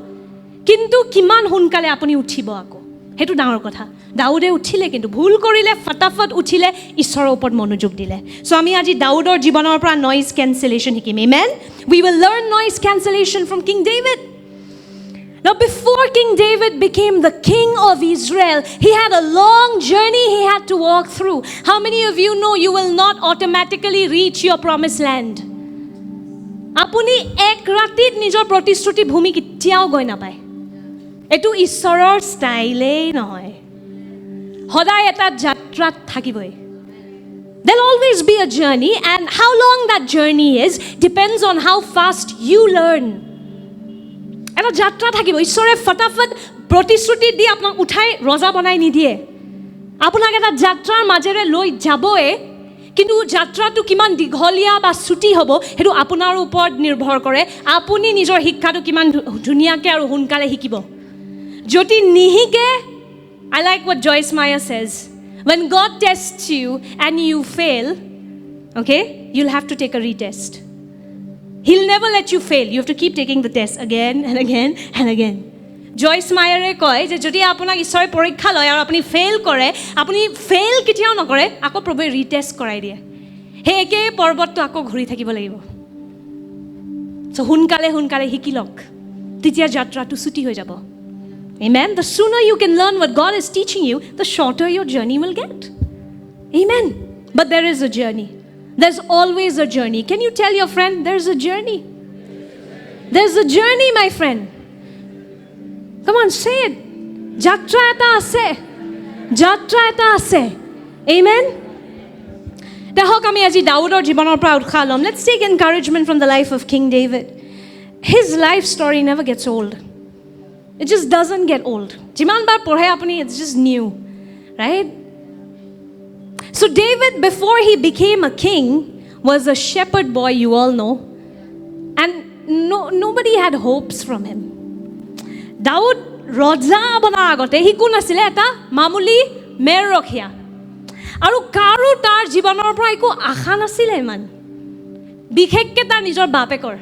কিন্তু কিমান হুনকালে আপুনি উঠিব আকৌ হেতু ডাঙৰ কথা দাউদে উঠিলে কিন্তু ভুল কৰিলে ফটাফট উঠিলে ঈশ্বৰৰ ওপৰত মনোযোগ দিলে সো আমি আজি দাউদৰ জীৱনৰ পৰা নয়েজ কেনসেলেশন শিকিম amen we will learn noise cancellation from King David Now before King David became the king of Israel, he had a long journey he had to walk through. How many of you know you will not automatically reach your promised land? Apuni ek ratit nijor protistruti bhumi kitiao goi na pai. Etu issoror style ei nohoy. Hodai eta jatrat thakiboi. There'll always be a journey and how long that journey is depends on how fast you learn. এটা যাত্ৰা থাকিব ঈশ্বৰে ফটাফট প্ৰতিশ্ৰুতি দি আপোনাক উঠাই ৰজা বনাই নিদিয়ে আপোনাক এটা যাত্ৰাৰ মাজেৰে লৈ যাবয়ে কিন্তু যাত্ৰাটো কিমান দীঘলীয়া বা ছুটি হ'ব হেতু আপোনাৰ ওপৰত নিৰ্ভৰ কৰে আপুনি নিজৰ শিক্ষাটো কিমান ধুনিয়াকে আৰু হুনকালে শিকিব যদি নিহিকে I like what Joyce Meyer says when God tests you and you fail okay you'll have to take a retest He'll never let you fail. You have to keep taking the test again and again and again. Joyce Meyer কয় যে যদি আপোনাক ঈশ্বৰে পৰীক্ষা লয় আৰু আপুনি fail কৰে, আপুনি ফেইল কেতিয়াও নকৰে, আকৌ প্ৰভুৱে ৰিটেষ্ট কৰাই দিয়ে। সেই একে পৰ্বতটো আকৌ ঘূৰি থাকিব লাগিব। চ' সোনকালে সোনকালে শিকি লওক, তেতিয়া যাত্ৰাটো ছুটি হৈ যাব। Amen. The sooner you can learn what God is teaching you, the shorter your journey will get. Amen. But there is a journey. There's always a journey. Can you tell your friend there's a journey? There's a journey, my friend. Come on, say it. Jatra eta ase. Jatra eta ase. Amen. Dehok ami aji Daudor jibanor pra utkha lom. Let's take encouragement from the life of King David. His life story never gets old. It just doesn't get old. Jiman bar porhe apni, it's just new, right? So David, before he became a king, was a shepherd boy, you all know. And nobody had hopes from him. Daud Raja bana agote, he kun asile eta mamuli mer rokhiya. Aru karu tar jibanor pra eko akha nasile man. Bikhekke tar nijor bapekor.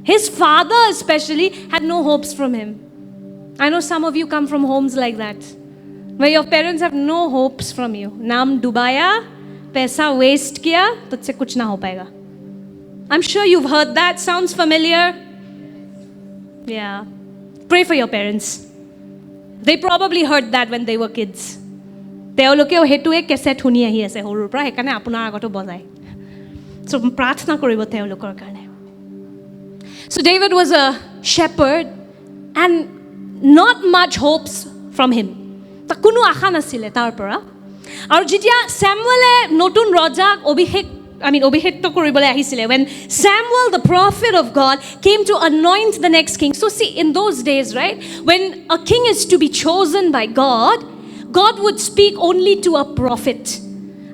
His father especially had no hopes from him. I know some of you come from homes like that, where your parents have no hopes from you. Naam dubaya, paisa waste kiya, tujhse kuch na ho payega. I'm sure you've heard that. Sounds familiar? Yeah. Pray for your parents. They probably heard that when they were kids. Teolokeও হেতুৱে cassette শুনি আহি আছে সৰুৰ পৰা, সেইকাৰণে আপোনাৰ আগতো বজায়। So প্ৰাৰ্থনা কৰিব তেওঁলোকৰ কাৰণে। So David was a shepherd and not much hopes from him. Ta কোনো আশা নাছিলে তাৰ পৰা। আৰু যেতিয়া স্যামুৱেলে নতুন ৰজাক অভিষেক্ত কৰিবলৈ আহিছিলে, when Samuel the prophet of God came to anoint the next king. So see, in those days, right, when a king is to be chosen by God, God would speak only to a prophet.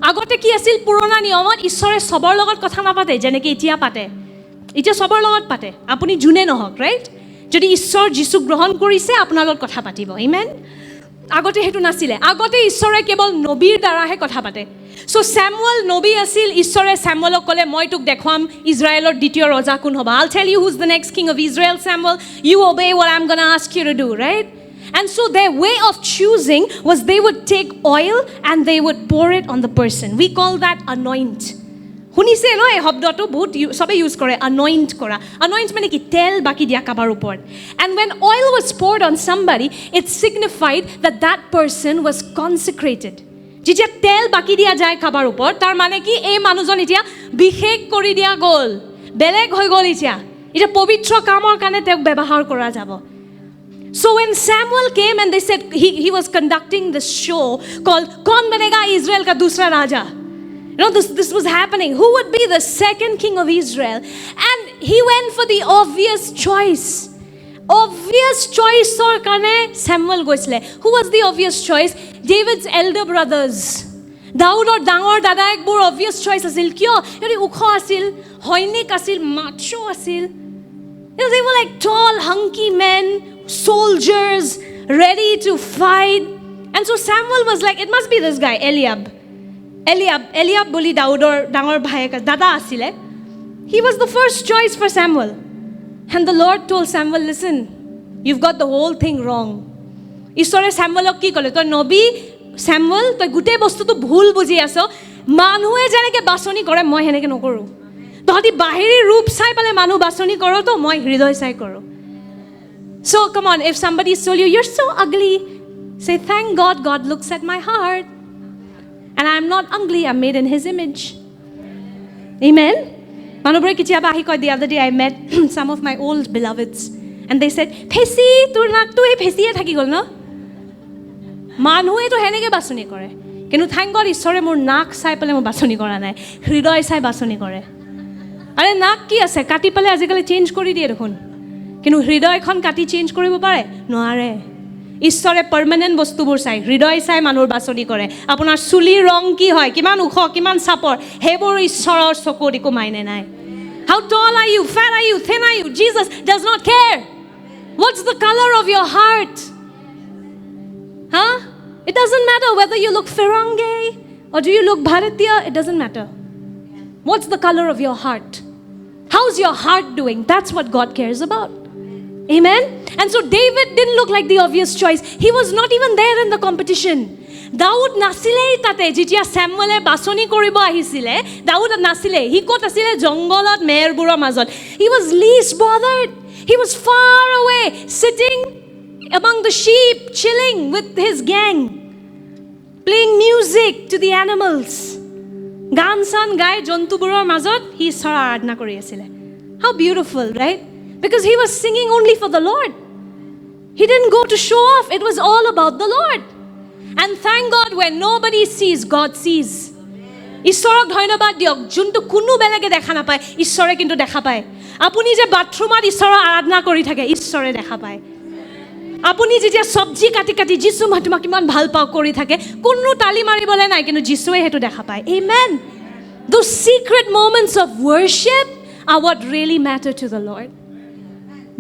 আগতে কি আছিল পুৰণা নিয়মত ঈশ্বৰে সবৰ লগত কথা নাপাতে যেনেকৈ এতিয়া পাতে। এতিয়া সবৰ লগত পাতে, আপুনি যোনে নহওক, ৰাইট? যদি ঈশ্বৰ যীচুক গ্ৰহণ কৰিছে আপোনাৰ লগত কথা পাতিব। আমেন। আগতে সেইটো নাছিলে। আগতে ঈশ্বৰে কেৱল নবীৰ দ্বাৰাহে কথা পাতে। চ' স্যামুৱেল নবী আছিল। ঈশ্বৰে স্যামুৱেলক ক'লে মই তোক দেখুৱাম ইজৰাইলৰ দ্বিতীয় ৰজা কোন হ'ব। I'll tell you who's the next king of Israel, Samuel. You obey what I'm going to ask you to do, right? And so their way of choosing was they would take oil and they would pour it on the person. We call that anoint. শুনিছে ন এই শব্দটো বহুত সবে use কৰে, anoint কৰা। Anoint মানে কি? তেল বাকি দিয়া কাবাৰ ওপৰত। And when oil was poured on somebody, it signified that that person was consecrated. যেতিয়া তেল বাকি দিয়া যায় কাবাৰ ওপৰত, তাৰ মানে কি এই মানুহজন এতিয়া বিশেষ কৰি দিয়া গ'ল, বেলেগ হৈ গ'ল, এতিয়া পবিত্ৰ কামৰ কাৰণে তেওঁক ব্যৱহাৰ কৰা যাব। So when Samuel came and they said he was conducting this show called Kaun Banega Israel Ka Dusra Raja. You know, this was happening. Who would be the second king of Israel? And he went for the obvious choice. Obvious choice or kane Samuel goisle. Who was the obvious choice? David's elder brothers. Daud or dangor dadaek bor obvious choice asil. Kyo? Yori ukho asil, hoinik asil, macho asil. You know, they were like tall, hunky men, soldiers, ready to fight. And so Samuel was like, it must be this guy, Eliab boli Daudor dangor bhai ka dada asile. He was the first choice for Samuel. And the Lord told Samuel, listen, you've got the whole thing wrong. Ishore Samuelok ki kole, to nobi Samuel, to gute bostu to bhul buji aso, manhue janeke basoni kore moi heneke nokoru. Tohati bahiri roop sai pale manu basoni koro to moi hridoy sai koro. So come on, if somebody told you you're so ugly, say thank God, God looks at my heart. And I'm not ugly, I'm made in his image. Amen. Manubore kitiaba ahi koi, the other day I met some of my old beloveds and they said, "Phesi tur nak tu ei phesi e thaki gol no?" Manhue to heneke basoni kore. Kintu thank God ishore mor nak sai pale mo basoni kora nai. Hridoy sai basoni kore. Are nak ki ase kati pale ajikali change kori diye dekhun. Kintu hridoy khon kati change koribo pare? Noare. ঈশ্বৰে permanent বস্তুবোৰ চাই, হৃদয় চাই মানুহৰ বাছনি কৰে। আপোনাৰ চুলিৰ ৰং কি হয়, কিমান ওখ, কিমান চাপৰ, সেইবোৰ ঈশ্বৰৰ চকুত একো মাইনে নাই। How tall are you, fat are you, thin are you? Jesus does not care. What's the color of your heart? Huh? It doesn't matter whether you look Firange or do you look Bharatiya, it doesn't matter. What's the color of your heart? How How's your heart doing? That's what God cares about. Amen? And so David didn't look like the obvious choice. He was not even there in the competition. Daud nasilei tate jitia Samuel basoni koribo ahisile. Daud nasilei. He kot asile jongolot merburo mazot. He was least bothered. He was far away, sitting among the sheep, chilling with his gang, playing music to the animals. Gan san gai jontuburor mazot he ishora aradhna kori asile. How beautiful, right? Because he was singing only for the Lord. He didn't go to show off. It was all about the Lord. And thank God, when nobody sees, God sees. Ishorok dhonobad diok juntu kunu belege dekha napai ishore kintu dekha pai. Apuni je bathroomot ishora aradhna kori thake ishore dekha pai. Apuni jetia sabji kati kati jisu ma tumak iman bhal pao kori thake kunu tali maribole nai kintu jisue hetu dekha pai. Amen. Those secret moments of worship are what really matter to the Lord.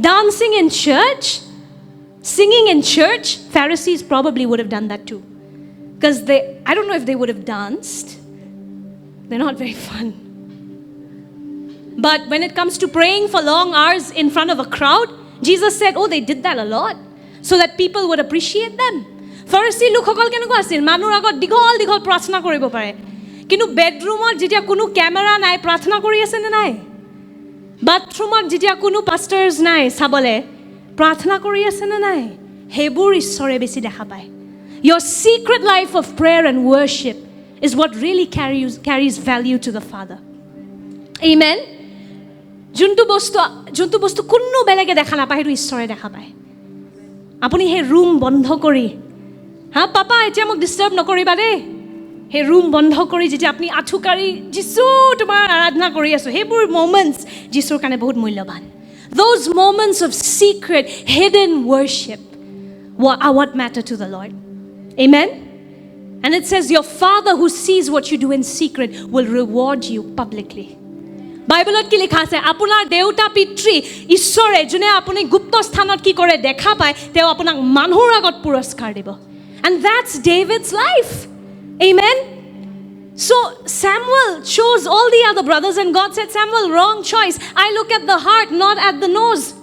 Dancing in church, singing in church, Pharisees probably would have done that too. Because I don't know if they would have danced. They're not very fun. But when it comes to praying for long hours in front of a crowd, Jesus said, oh, they did that a lot. So that people would appreciate them. Pharisee lookokol kenuko asil manur agot dighol prarthna koribo pare. Kintu bedroomot jetia kunu camera nai prarthna kori ase ne nai? Bathroomot jetia kunu pastors nai sabole prarthna kori ase ne nai? Hebur ishore besi dekha pai. Your secret life of prayer and worship is what really carries value to the Father. Amen. Juntu bostu kunu belege dekha napai hetu ishore dekha pai. Apuni he room bondho kori ha papa etia mok disturb nokoriba de he room bondho kori jeti apni athukari jisu tumar aradhna kori aso hebur moments jisur kane bahut mulyaban. Those moments of secret hidden worship are what matter to the Lord. Amen. And it says your Father who sees what you do in secret will reward you publicly. Bible-ot ki likha ase apunar deuta pitri ishore june apuni gupto sthanot ki kore dekha pai teo apunak manhur agot puroskar dibo. And that's David's life. Amen. So Samuel chose all the other brothers and God said, Samuel, wrong choice. I look at the heart, not at the nose,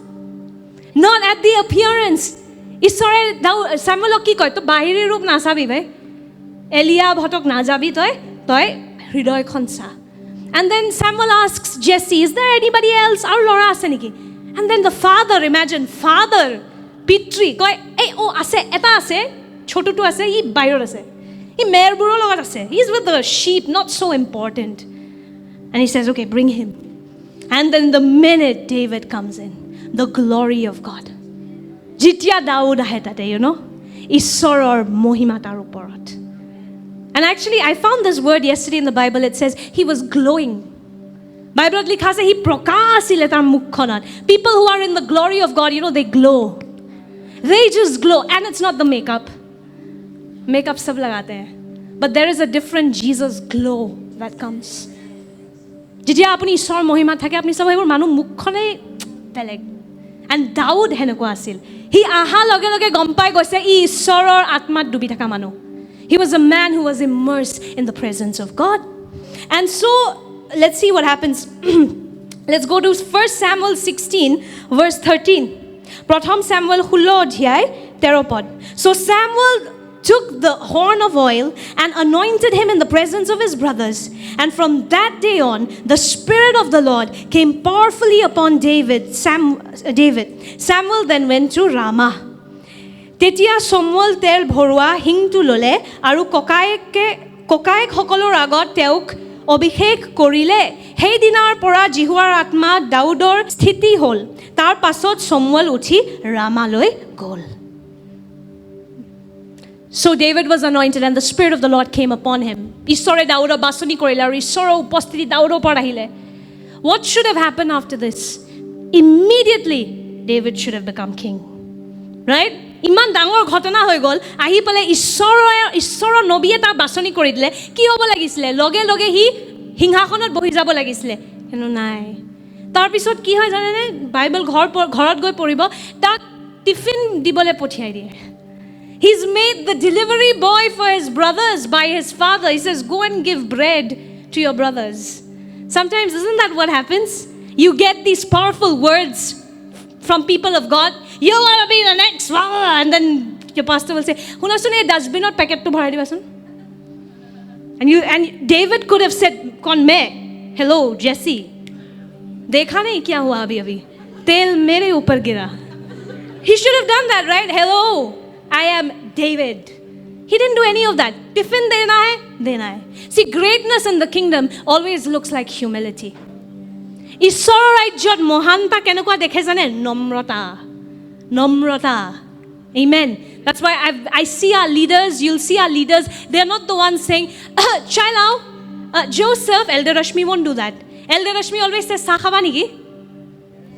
not at the appearance. Ishore Samuel ki koy to bahiri roop na sabi bhai Eliab hotok na jabi toy hridoy khon sa. And then Samuel asks Jesse, is there anybody else? Aru lora ase niki? And then the father, imagine, father, pitri, koi, hey, oh, ase, eta ase, chotu tu ase, he bairor ase. He merburo logat ase. He's with the sheep, not so important. And he says, okay, bring him. And then the minute David comes in, the glory of God. Jitya Daud ahetate, you know? Ishoror mohima tar uporot. And actually, I found this word yesterday in the Bible. It says he was glowing. Bible likha ase he prokasile tar mukkhonat. People who are in the glory of God, you know, they glow. They just glow. And it's not the makeup. Makeup sab lagate hain. But there is a different Jesus glow that comes. Jitya apuni ishor mohima thake apni sab hebur manu mukkhone beleg. And Daud heneko asil. He aha loge loge gom pai goise I ishoror atmat dubi thaka manu. He was a man who was immersed in the presence of God. And so, let's see what happens. Let's go to 1 Samuel 16, verse 13. Pratham Samuel 16 adhyay 13 pad. So Samuel took the horn of oil and anointed him in the presence of his brothers. And from that day on, the Spirit of the Lord came powerfully upon David. Samuel then went to Ramah. Tetia Samuel tel bhorua hingtu lole aru kokaek hokolor agot teuk অভিষেক কৰিলে সেই দিনাৰ পৰা জিহুৱাৰ আত্মা দাউদৰ স্থিতি হ'ল তাৰ পাছত সমুৱেল উঠি ৰামালৈ গ'ল So David was anointed and the Spirit of the Lord came upon him. ঈশ্বৰে দাউদক বাছনি কৰিলে আৰু ঈশ্বৰৰ উপস্থিতি দাউদৰ ওপৰত আহিলে What should have happened after this? Immediately David should have become king. Right? ইমান ডাঙৰ ঘটনা হৈ গ'ল আহি পালে ঈশ্বৰৰ নবী এটা বাছনি কৰি দিলে কি হ'ব লাগিছিলে লগে লগে হি সিংহাসনত বহি যাব লাগিছিলে কিন্তু নাই তাৰ পিছত কি হয় জানেনে বাইবেল ঘৰত গৈ পঢ়িব তাক টিফিন দিবলৈ পঠিয়াই দিয়ে He's made the delivery boy for his brothers by his father. He says, go and give bread to your brothers. Sometimes, isn't that what happens? You get these powerful words from people of God. You want to be the next one. And then your pastor will say, "Hunasun ye dustbin or packet to bharai dibasun." And David could have said, "Kon main, hello Jesse. Dekha nahi kya hua abhi. Tel mere upar gira." He should have done that, right? "Hello, I am David." He didn't do any of that. Tiffin dena hai, dena hai. See, greatness in the kingdom always looks like humility. ঈশ্বৰৰ ৰাজ্যত মহানতা কেনেকুৱা দেখে জানে? নম্ৰতা. Amen. That's why I see our leaders, you'll see our leaders, they're not the ones saying, "Child out, Joseph." Elder Rashmi won't do that. Elder Rashmi always says, "Sa khaba niki?"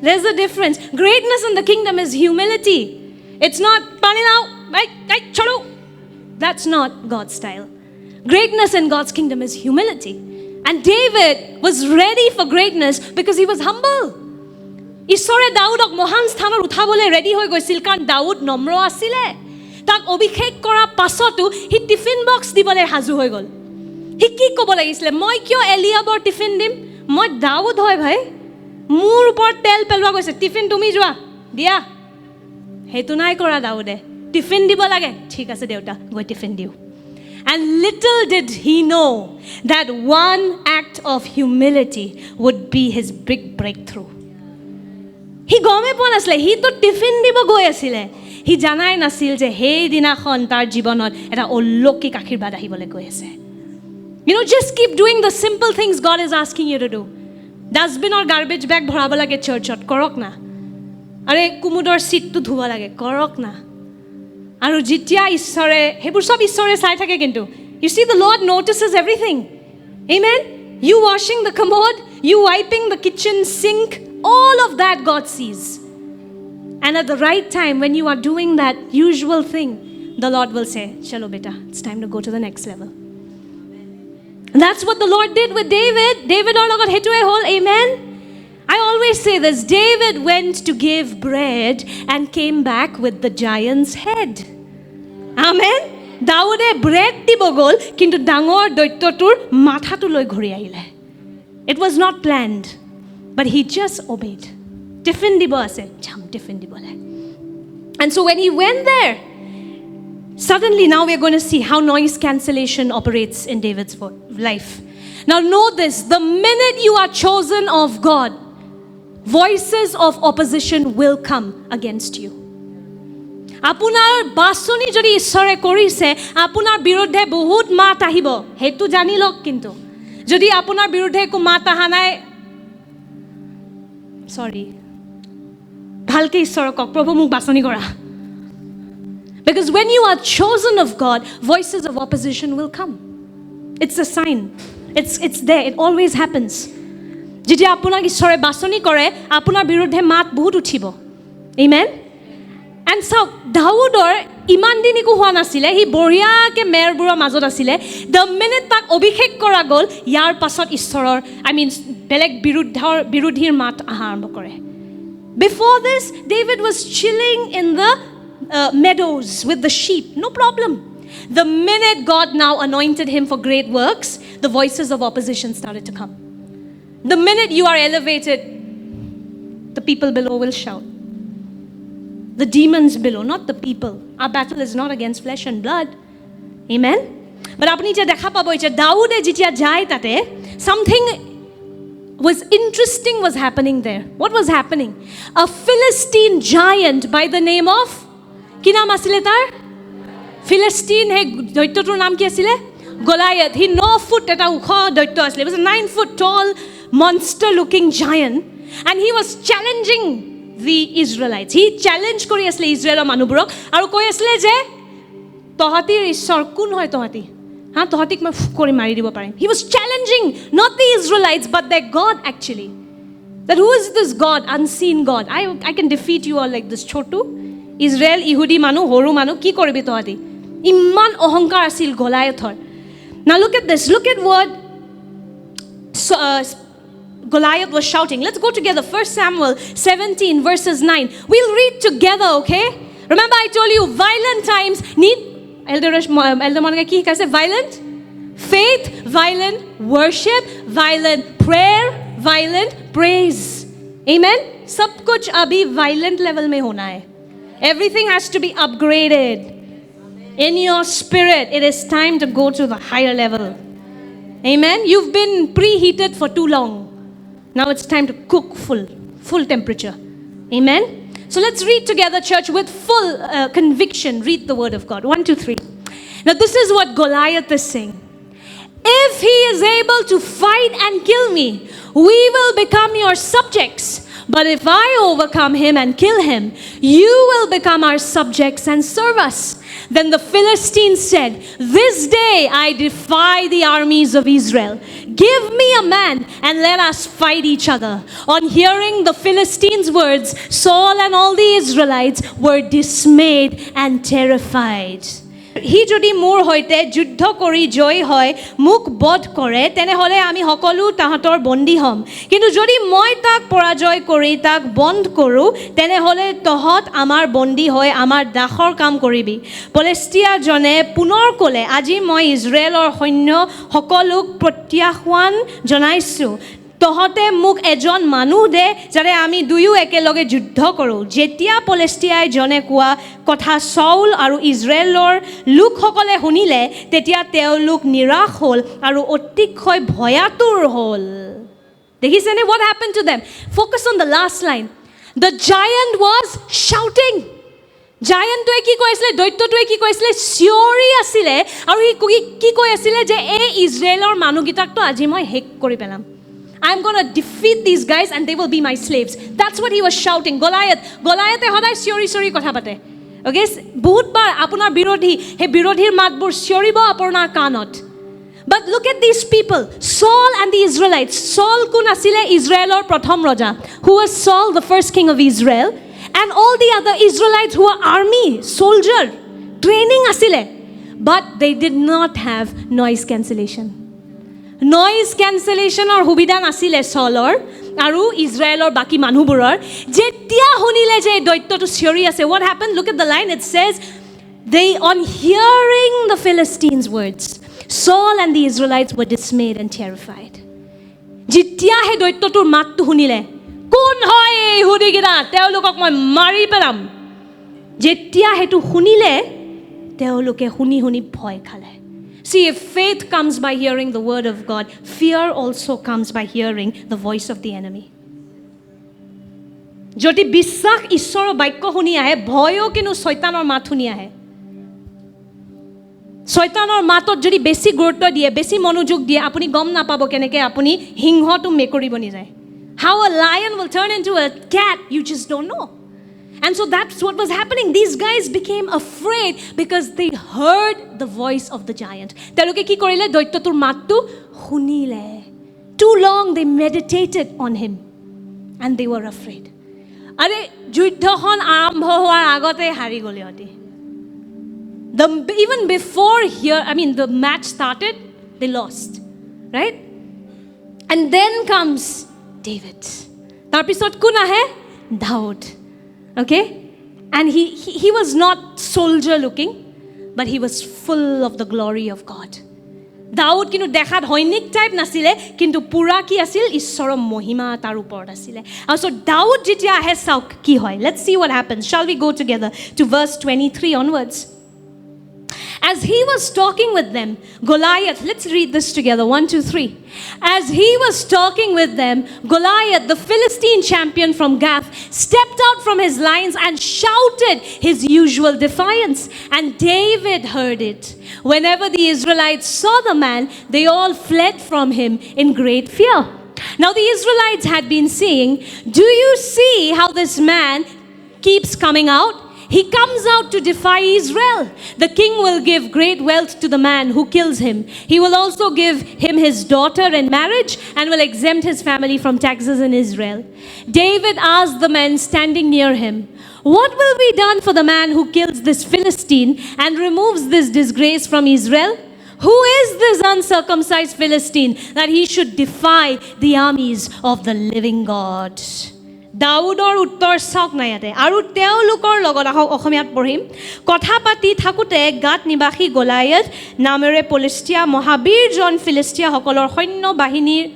There's a difference. Greatness in the kingdom is humility. It's not, "Pani lao, chalo." That's not God's style. Greatness in God's kingdom is humility. And David was ready for greatness because he was humble. ঈশ্বৰে দাউদক মহান স্থানত উঠাবলৈ ready হৈ গৈছিল কাৰণ দাউদ নম্ৰ আছিলে। তাক অভিষেক কৰাৰ পাছতো সি টিফিন বক্স দিবলৈ সাজু হৈ গ'ল। সি কি ক'ব লাগিছিলে? মই কিয় এলিয়াবৰ টিফিন দিম? মই দাউদ হয় ভাই, মোৰ ওপৰত তেল পেলোৱা গৈছে, টিফিন তুমি যোৱা দিয়া। সেইটো নাই কৰা দাউদে। টিফিন দিব লাগে, ঠিক আছে দেউতা, গৈ টিফিন দিওঁ। And little did he know that one act of humility would be his big breakthrough. He গমে পোৱা নাছিলে, সিতো টিফিন দিব গৈ আছিলে। সি জানাই নাছিল যে সেই দিনাখন তাৰ জীৱনত এটা অলৌকিক আশীৰ্বাদ আহিবলৈ গৈ আছে। You know, just keep doing the simple things God is asking you to do. ডাষ্টবিনৰ গাৰ্বেজ বেগ ভৰাব লাগে চাৰ্চত, কৰক না। আৰে কুমুদৰ চিটটো ধুব লাগে, কৰক না। আৰু যেতিয়া ঈশ্বৰে সেইবোৰ সব ঈশ্বৰে চাই থাকে কিন্তু you see the Lord notices everything. Amen. You washing the commode, you wiping the kitchen sink, all of that God sees. And at the right time when you are doing that usual thing, the Lord will say, "Chalo beta, it's time to go to the next level." And that's what the Lord did with David. David or logot hetue hol. Amen. I always say this, David went to give bread and came back with the giant's head. Amen. দাউদে bread দিব গ'ল কিন্তু ডাঙৰ দৈত্যটোৰ মাথাটো লৈ ঘূৰি আহিলে। It was not planned, but he just obeyed. Tiffin দিব আছে, যাম টিফিন দিবলৈ। And so when he went there, suddenly now we're going to see how noise cancellation operates in David's life. Now know this, the minute you are chosen of God, voices of opposition will come against you. আপোনাৰ বাছনি যদি ঈশ্বৰে কৰিছে, আপোনাৰ বিৰুদ্ধে বহুত মাত আহিব, সেইটো জানি লওক। কিন্তু যদি আপোনাৰ বিৰুদ্ধে একো মাত অহা নাই, সৰি, ভালকে ঈশ্বৰক কওক, প্ৰভু মোক বাছনি কৰা। Because when you are chosen of God, voices of opposition will come. It's a sign. It's there. It always happens. যেতিয়া আপোনাক ঈশ্বৰে বাছনি কৰে, আপোনাৰ বিৰুদ্ধে মাত বহুত উঠিব। Amen. And so দাউদৰ ইমান দিন একো হোৱা নাছিলে, সি বঢ়িয়াকে মেৰবোৰৰ মাজত আছিলে। The minute তাক অভিষেক কৰা গ'ল, ইয়াৰ পাছত ঈশ্বৰৰ বেলেগ বিৰোধীৰ মাত আহা আৰম্ভ কৰে। Before this, David was chilling in the meadows with the sheep, no problem. The minute God now anointed him for great works, the voices of opposition started to come. The minute you are elevated, the people below will shout. The demons below, not the people. Our battle is not against flesh and blood. Amen. But apni je dekha pabo je Daud e jitia jai tate, something was interesting was happening there. What was happening? A Philistine giant by the name of ki naam asile tar? Philistine he doittotor naam ki asile? Goliath. He 9 foot eta ukha doitto asile. He was a 9 foot tall monster looking giant, and he was challenging the Israelites. He challenged kori asle Israeler manuborok aru koi asle je tohatir ishor kun hoy tohati tohatik ma kori mari dibo parim. He was challenging not the Israelites but their God actually. That who is this God, unseen God? I can defeat you all like this. Chotu Israel Yehudi manu horu manu ki koribi tohati. Imman ohankar asil Goliathor. Now look at this. Look at what Goliath was shouting. Let's go together. 1 Samuel 17 verses 9. We'll read together, okay? Remember I told you violent times need Elder Monica ki kaise violent faith, violent worship, violent prayer, violent praise. Amen? सब कुछ अभी violent level में होना है. Everything has to be upgraded. In your spirit, it is time to go to the higher level. Amen? You've been preheated for too long. Now it's time to cook full temperature. Amen? So let's read together, church, with full conviction. Read the word of God. 1, 2, 3. Now this is what Goliath is saying. If he is able to fight and kill me, we will become your subjects. But if I overcome him and kill him, you will become our subjects and serve us. Then the Philistines said, this day I defy the armies of Israel. Give me a man and let us fight each other. On hearing the Philistines' words, Saul and all the Israelites were dismayed and terrified. হি যদি মোৰ সৈতে যুদ্ধ কৰি জয় হয় মোক বধ কৰে তেনেহ'লে আমি সকলো তাহাঁতৰ বন্দী হ'ম কিন্তু যদি মই তাক পৰাজয় কৰি তাক বন্ধ কৰোঁ তেনেহ'লে তহঁত আমাৰ বন্দী হৈ আমাৰ দাসৰ কাম কৰিবি পলেষ্টিয়াজনে পুনৰ ক'লে আজি মই ইজৰাইলৰ সৈন্য সকলোক প্ৰত্যাহ্বান জনাইছোঁ তহঁতে মোক এজন মানুহ দে যাতে আমি দুয়ো একেলগে যুদ্ধ কৰোঁ যেতিয়া পলেষ্টিয়াই জনে কোৱা কথা চাউল আৰু ইজৰাইলৰ লোকসকলে শুনিলে তেতিয়া তেওঁলোক নিৰাশ হ'ল আৰু অতিশয় ভয়াতুৰ হ'ল দেখিছেনে what happened to them focus on the last line the giant was shouting জায়ান্টটোৱে কি কৈছিলে দৈত্যটোৱে কি কৈছিলে চিঞৰি আছিলে আৰু কি কৈ আছিলে যে এই ইজৰাইলৰ মানুহগিটাকটো আজি মই হেক কৰি পেলাম I'm going to defeat these guys and they will be my slaves. That's what he was shouting. Goliath hoday siori kotha pate. Okay? Bahut bar apunar birodhi, he birodhir matbur sioribo apunar kanot. But look at these people, Saul and the Israelites. Saul kun asile Israelor prothom raja, who was Saul, the first king of Israel, and all the other Israelites who were army, soldier, training asile. But they did not have noise cancellation. Noise cancellation or সুবিধা নাছিলে সলৰ আৰু ইজৰাইলৰ বাকি মানুহবোৰৰ যেতিয়া শুনিলে যে দৈত্যটো চিঞৰি আছে what happened look at the line it says they on hearing the Philistines words Saul and the Israelites were dismayed and terrified যেতিয়া হে দৈত্যটোৰ মাতটো শুনিলে কোন হয় এই হুদিগিৰা তেওঁলোকক মই মাৰি পেলাম যেতিয়া হেতু শুনিলে তেওঁলোকে শুনি ভয় খালে See, if faith comes by hearing the word of God, fear also comes by hearing the voice of the enemy. Jodi bisakh ishoro baikyo huni ahe, bhoyo kinu shaitanor mat huni ahe. Shaitanor matot jodi besi gurutto diye, besi monojog diye, apuni gom napabo keneke apuni hingho tu mekori boni jay. How a lion will turn into a cat, you just don't know. And so that's what was happening. These guys became afraid because they heard the voice of the giant. Teluke ki korile doittotur mattu hunile. Too long they meditated on him and they were afraid. Are juddhohon arambho hoar agote hari gole oti. Even before here, the match started, they lost. Right? And then comes David. Tar pisot kun ahe? Daud. Okay? And he was not soldier looking, but he was full of the glory of God. Daud kintu dekhat hoinik type nasile, kintu pura ki asil issorom mohima tar upor asile. And so Daud jetia ahe sauk ki hoy. Let's see what happens. Shall we go together to verse 23 onwards? As he was talking with them, Goliath, let's read this together, 1, 2, 3. As he was talking with them, Goliath, the Philistine champion from Gath, stepped out from his lines and shouted his usual defiance. And David heard it. Whenever the Israelites saw the man, they all fled from him in great fear. Now the Israelites had been saying, do you see how this man keeps coming out? He comes out to defy Israel. The king will give great wealth to the man who kills him. He will also give him his daughter in marriage and will exempt his family from taxes in Israel. David asked the men standing near him, what will be done for the man who kills this Philistine and removes this disgrace from Israel? Who is this uncircumcised Philistine that he should defy the armies of the living God? Daudor uttor sauk nayate aru teolukor logot ahok okhomiyat porhim kotha pati thakute gat nibashi Goliath namere Philistia mohabir jon Philistia hokolor hoinno bahinir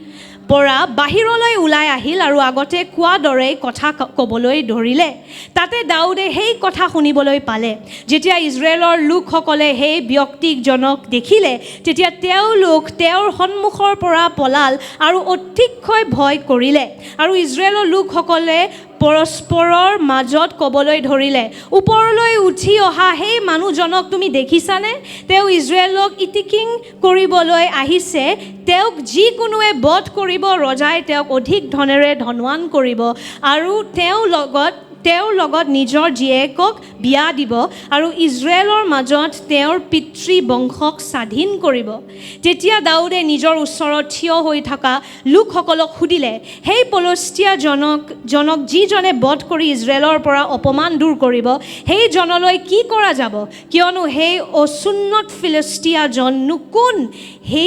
পৰা বাহিৰলৈ ওলাই আহিল আৰু আগতে কোৱা দৰে কথা ক'বলৈ ধৰিলে তাতে দাউদে সেই কথা শুনিবলৈ পালে যেতিয়া ইজৰাইলৰ লোকসকলে সেই ব্যক্তিজনক দেখিলে তেতিয়া তেওঁলোক তেওঁৰ সন্মুখৰ পৰা পলাল আৰু অতিশয় ভয় কৰিলে আৰু ইজৰাইলৰ লোকসকলে পৰস্পৰৰ মাজত ক'বলৈ ধৰিলে ওপৰলৈ উঠি অহা সেই মানুহজনক তুমি দেখিছানে তেওঁ ইজৰাইলক ইটিকিং কৰিবলৈ আহিছে তেওঁক যিকোনোৱে বধ কৰিব ৰজাই তেওঁক অধিক ধনেৰে ধনৱান কৰিব আৰু তেওঁৰ লগত নিজৰ জীয়েকক বিয়া দিব আৰু ইজৰাইলৰ মাজত তেওঁৰ পিতৃ বংশক স্বাধীন কৰিব তেতিয়া দাউদে নিজৰ ওচৰত থিয় হৈ থকা লোকসকলক সুধিলে সেই পলস্তীয়াজনক যিজনে বধ কৰি ইজৰাইলৰ পৰা অপমান দূৰ কৰিব সেই জনলৈ কি কৰা যাব কিয়নো সেই অসুন্নত ফিলিষ্টিয়াজননো কোন সি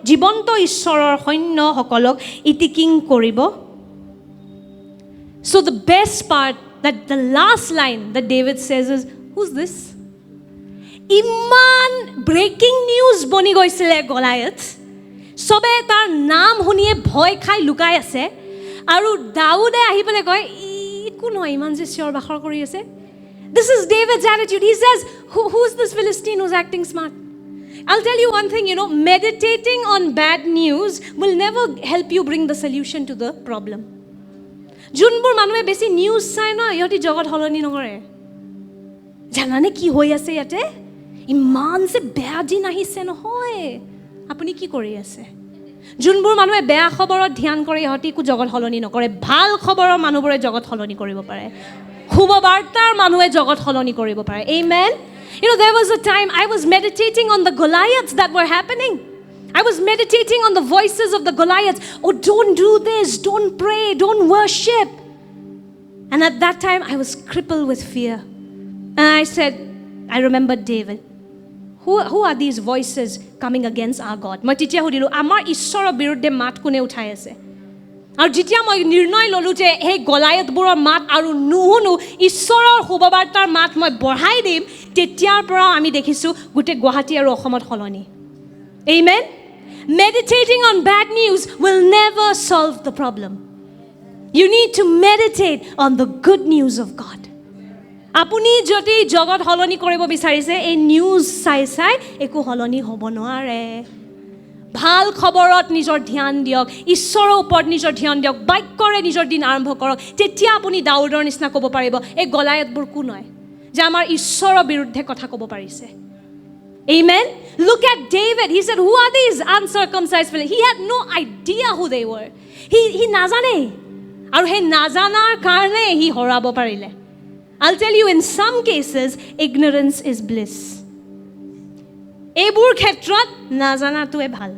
জীৱন্ত ঈশ্বৰৰ সৈন্যসকলক ইটিকিং কৰিব So the best part, that the last line that David says is, who's this? Iman breaking news boni goisile Goliath. Sobe tar naam huniye bhoy khai lukai ase. Aru Daude ahi pele koy, ikun hoy iman je sure bakhor kori ase. This is David's attitude. He says, who's this Philistine who's acting smart? I'll tell you one thing, meditating on bad news will never help you bring the solution to the problem. যোনবোৰ মানুহে বেছি news চাই ন ইহঁতি জগত সলনি নকৰে জানানে কি হৈ আছে ইয়াতে ইমান যে বেয়া দিন আহিছে নহয় আপুনি কি কৰি আছে যোনবোৰ মানুহে বেয়া খবৰত ধ্যান কৰে ইহঁতি একো জগত সলনি নকৰে ভাল খবৰৰ মানুহবোৰে জগত সলনি কৰিব পাৰে শুভবাৰ্তাৰ মানুহে জগত সলনি কৰিব পাৰে amen there was a time I was meditating on the Goliaths that were happening I was meditating on the voices of the Goliaths. Oh, don't do this. Don't pray. Don't worship. And at that time, I was crippled with fear. And I said, I remembered David. Who are these voices coming against our God? মই তেতিয়া সুধিলোঁ আমাৰ ঈশ্বৰৰ বিৰুদ্ধে মাত কোনে উঠাই আছে আৰু যেতিয়া মই নিৰ্ণয় ল'লোঁ যে সেই গলায়তবোৰৰ মাত আৰু নুশুনো ঈশ্বৰৰ শুভবাৰ্তাৰ মাত মই বঢ়াই দিম তেতিয়াৰ পৰা আমি দেখিছোঁ গোটেই গুৱাহাটী আৰু অসমত সলনি Amen? Meditating on bad news will never solve the problem. You need to meditate on the good news of God. Apuni jodi jogot holoni koribo bisarise ei news sai eku holoni hobo noare. Bhal khoborot nijor dhyan diok, ishor upor nijor dhyan diok, baikore nijor din arambho korok. Tetia apuni Daudor nisna kobo paribo ei Goliathbur ku noy. Je amar ishor biruddhe kotha kobo parise. Amen? Look at David. He said, who are these uncircumcised Philistines? He had no idea who they were. He nazane. Aru he nazanar karne he horabo parile. I'll tell you, in some cases, ignorance is bliss. Ebur khetrot nazana tu e bhal.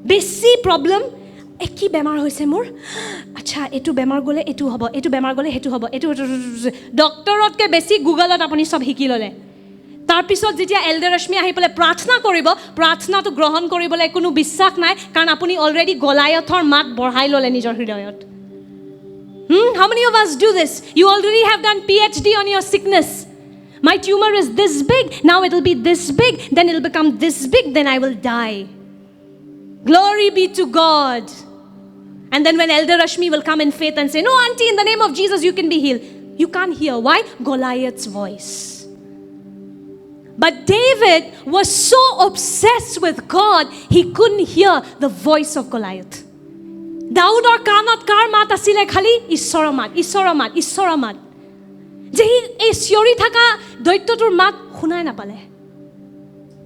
Besi problem eki bemar hoise mor. Acha etu bemar gole etu hobo, etu bemar gole hetu hobo, etu doctorot ke besi Google ot apuni sob hiki lole. তাৰ পিছত যেতিয়া elder ৰশ্মি আহি পেলাই প্ৰাৰ্থনা কৰিব প্ৰাৰ্থনাটো গ্ৰহণ কৰিবলৈ কোনো বিশ্বাস নাই কাৰণ আপুনি অলৰেডি গলায়থৰ মাত বঢ়াই ল'লে নিজৰ হৃদয়ত How many of us do this? You already have done PhD on your sickness. My tumor is this big, now it will be this big, then it will become this big, then I will die. Glory be to God. And then when Elder Rashmi will come in faith and say, no, auntie, in the name of Jesus, you can be healed. You can't hear. Why? Goliath's voice. But David was so obsessed with God, he couldn't hear the voice of Goliath. Daudor kanot kar mat asile khali Ishora mat. Je ei siori thaka doittotur mat khunai napale.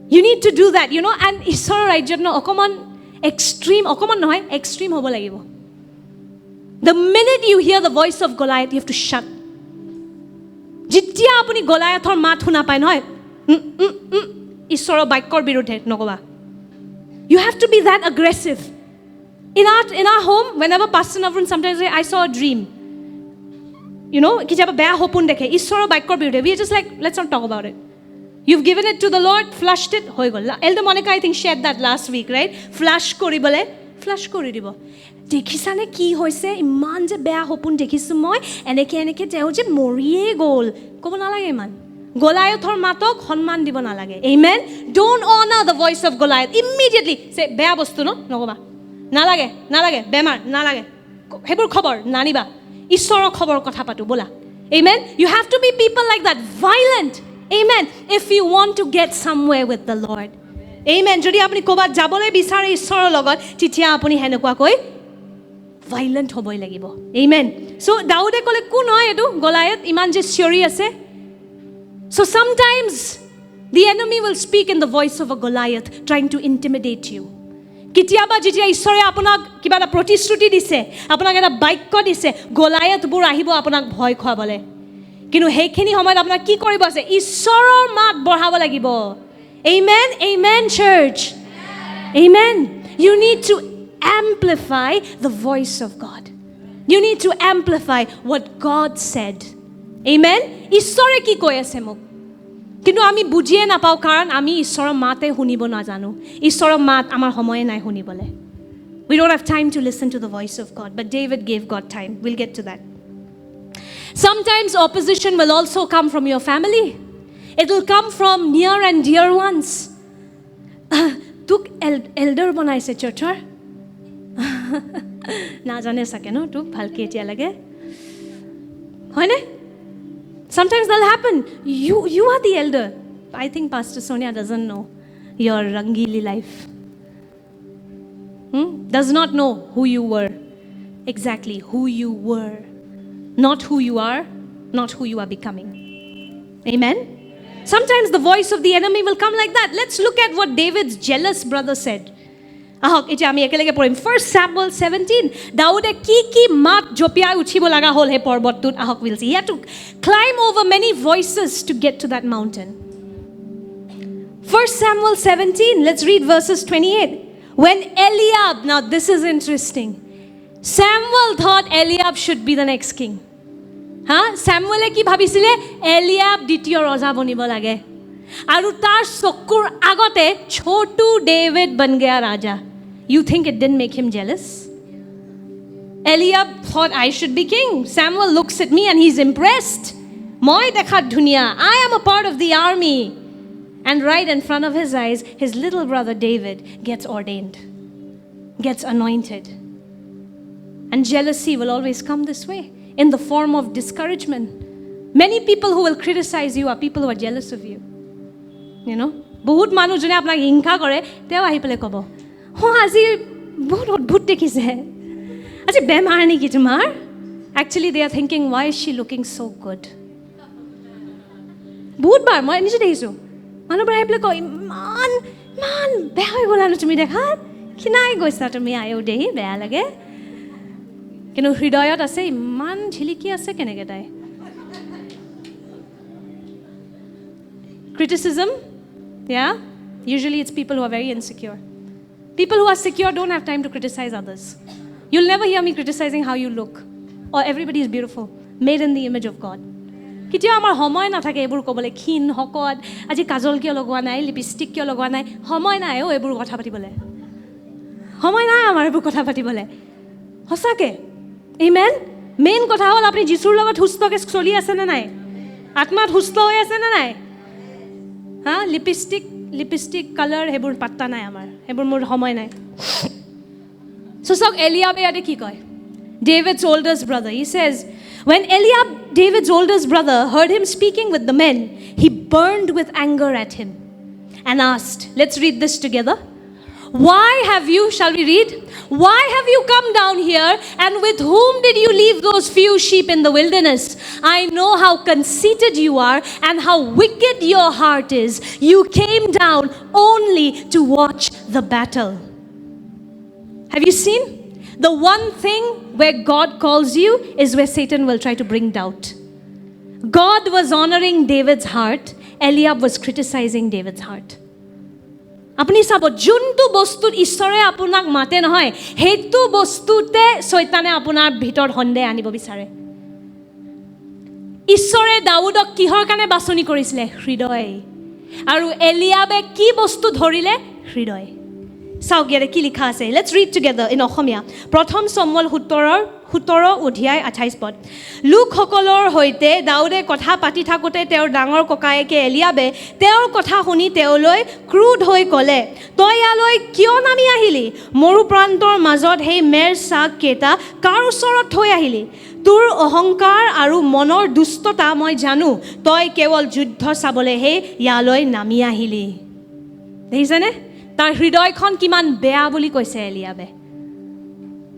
You need to do that, and Ishora rajyot no okomon extreme hobo lagibo. The minute you hear the voice of Goliath, you have to shut. Jitya apuni Goliathor mat huna pai noy. Ishora baikor birudhe nokoba. You have to be that aggressive. In our home, whenever Pastor Navran sometimes say, I saw a dream. Kijaba beya hopun dekhe. Ishora baikor birudhe. We are just like, let's not talk about it. You've given it to the Lord, flushed it, hoi gol. Elder Monica, I think, shared that last week, right? Flush kori dibo. Dekhisane ki hoise iman je beya hopun dekhisu moi eneke teo je moriye gol. Kobo nalage iman. Goliathor matok honman dibo nalage. Amen. Don't honor the voice of Goliath. Immediately say beya bostu no nokoba. নালাগে নালাগে বেমাৰ নালাগে সেইবোৰ খবৰ নানিবা ঈশ্বৰৰ খবৰ কথা পাতো ব'লা amen you have to be people like that violent amen if you want to get somewhere with the Lord amen যদি আপুনি ক'বাত যাবলৈ বিচাৰে ঈশ্বৰৰ লগত তেতিয়া আপুনি হেনেকুৱাকৈ violent হ'বই লাগিব amen so দাউদে ক'লে কোন হয় এটো গলায়ত ইমান যে চিঞৰি আছে so sometimes the enemy will speak in the voice of a Goliath trying to intimidate you কেতিয়াবা যেতিয়া ঈশ্বৰে আপোনাক কিবা এটা প্ৰতিশ্ৰুতি দিছে আপোনাক এটা বাক্য দিছে গলায়তবোৰ আহিব আপোনাক ভয় খুৱাবলৈ কিন্তু সেইখিনি সময়ত আপোনাক কি কৰিব আছে ঈশ্বৰৰ মাত বঢ়াব লাগিব amen amen church amen you need to amplify the voice of God you need to amplify what God said amen ঈশ্বৰে কি কৈ আছে মোক কিন্তু আমি বুজিয়ে নাপাওঁ কাৰণ আমি ঈশ্বৰৰ মাতে শুনিব নাজানো ঈশ্বৰৰ মাত আমাৰ সময়ে নাই শুনিবলৈ we don't have time to listen to the voice of God but David gave God time we'll get to that sometimes opposition will also come from your family it will come from near and dear ones তোক elder বনাইছে churchৰ না জানে সাকে ন তোক ভালকে এতিয়া লাগে হয়নে sometimes that'll happen you are the elder I think Pastor Sonia doesn't know your rangili life does not know who you were exactly who you were not who you are not who you are becoming amen sometimes the voice of the enemy will come like that let's look at what David's jealous brother said ahok eta ami ekelege porim 1 Samuel 17 Daude ki mat jopia uchibo laga hol he porbottut ahok we'll see he had to climb over many voices to get to that mountain 1 Samuel 17 let's read verses 28 when Eliab now this is interesting Samuel thought Eliab should be the next king Samuel ki bhabisile Eliab দ্বিতীয় ৰজা বনিব লাগে আৰু তাৰ চকুৰ আগতে Chhotu David বন গয়া ৰাজা you think it didn't make him jealous Eliab thought I should be king Samuel looks at me and he's impressed moi dekhat dhuniya I am a part of the army and right in front of his eyes his little brother David gets ordained gets anointed and jealousy will always come this way in the form of discouragement many people who will criticize you are people who are jealous of you you know বহুত মানুহ জনে আপোনাক হিংসা কৰে তেও আহি পেলে কব আজি বহুত অদ্ভুত দেখিছে আজি বেমাৰ নেকি তোমাৰ actually they are thinking why is she looking so good বহুত বাৰ মই নিজে দেখিছো মানুহ আহি পেলে কয় মান বেয়া হৈ গ'লা তুমি দেখা কিনাই গৈছা তুমি আয়ো দেহি বেয়া লাগে কিন্তু হৃদয়ত আছে ইমান ঝিলিকি আছে কেনেকে তাই criticism yeah usually it's people who are very insecure people who are secure don't have time to criticize others you'll never hear me criticizing how you look or everybody is beautiful made in the image of God কিতিয়া আমাৰ সময় নাথাকে এবোৰ কবলে ক্ষীণ হকত আজি কাজল কিয় লগোৱা নাই lipstick কিয় লগোৱা নাই সময় নাই ও এবোৰ কথা পাতিবলে সময় নাই আমাৰ এবোৰ কথা পাতিবলে হসাকে amen মেইন কথা হল আপুনি যিশুৰ লগত সুস্থকে চলি আছে না নাই আত্মাত সুস্থ হৈ আছে না নাই লিপষ্টিক কালাৰ হেবুৰ পাত্তা নাই আমাৰ হেবুৰ মোৰ সময় নাই so Eliab ইয়াতে কি কয় David's oldest brother he says when Eliab David's oldest brother heard him speaking with the men he burned with anger at him and asked let's read this together why have you shall we read why have you come down here and with whom did you leave those few sheep in the wilderness I know how conceited you are and how wicked your heart is you came down only to watch the battle have you seen the one thing where God calls you is where Satan will try to bring doubt God was honoring David's heart Eliab was criticizing David's heart আপুনি sub জুনটো বস্তুত ঈশ্বৰে আপোনাক মাতে নহয় হেতু বস্তুতে শয়তানে আপোনাৰ ভিতৰ হন্দে আনিব বিচাৰে ঈশ্বৰে দাউদক কিহৰ কাৰণে বাছনি কৰিছিলে হৃদয় আৰু এলিয়াবে কি বস্তু ধৰিলে হৃদয় চাওক ইয়াতে কি লিখা আছে let's read together in Assamese প্ৰথম চমুৱেল 17 অধ্যায় 28 পদ লোকসকলৰ সৈতে দাউদে কথা পাতি থাকোঁতে তেওঁৰ ডাঙৰ ককায়েকে এলিয়াবে তেওঁৰ কথা শুনি তেওঁলৈ ক্ৰোধ হৈ ক'লে তই ইয়ালৈ কিয় নামি আহিলি মৰু প্ৰান্তৰ মাজত সেই মেৰ চাক কেইটা কাৰ ওচৰত থৈ আহিলি তোৰ অহংকাৰ আৰু মনৰ দুষ্টতা মই জানো তই কেৱল যুদ্ধ চাবলৈহে ইয়ালৈ নামি আহিলি দেখিছেনে তাৰ হৃদয়খন কিমান বেয়া বুলি কৈছে এলিয়াবে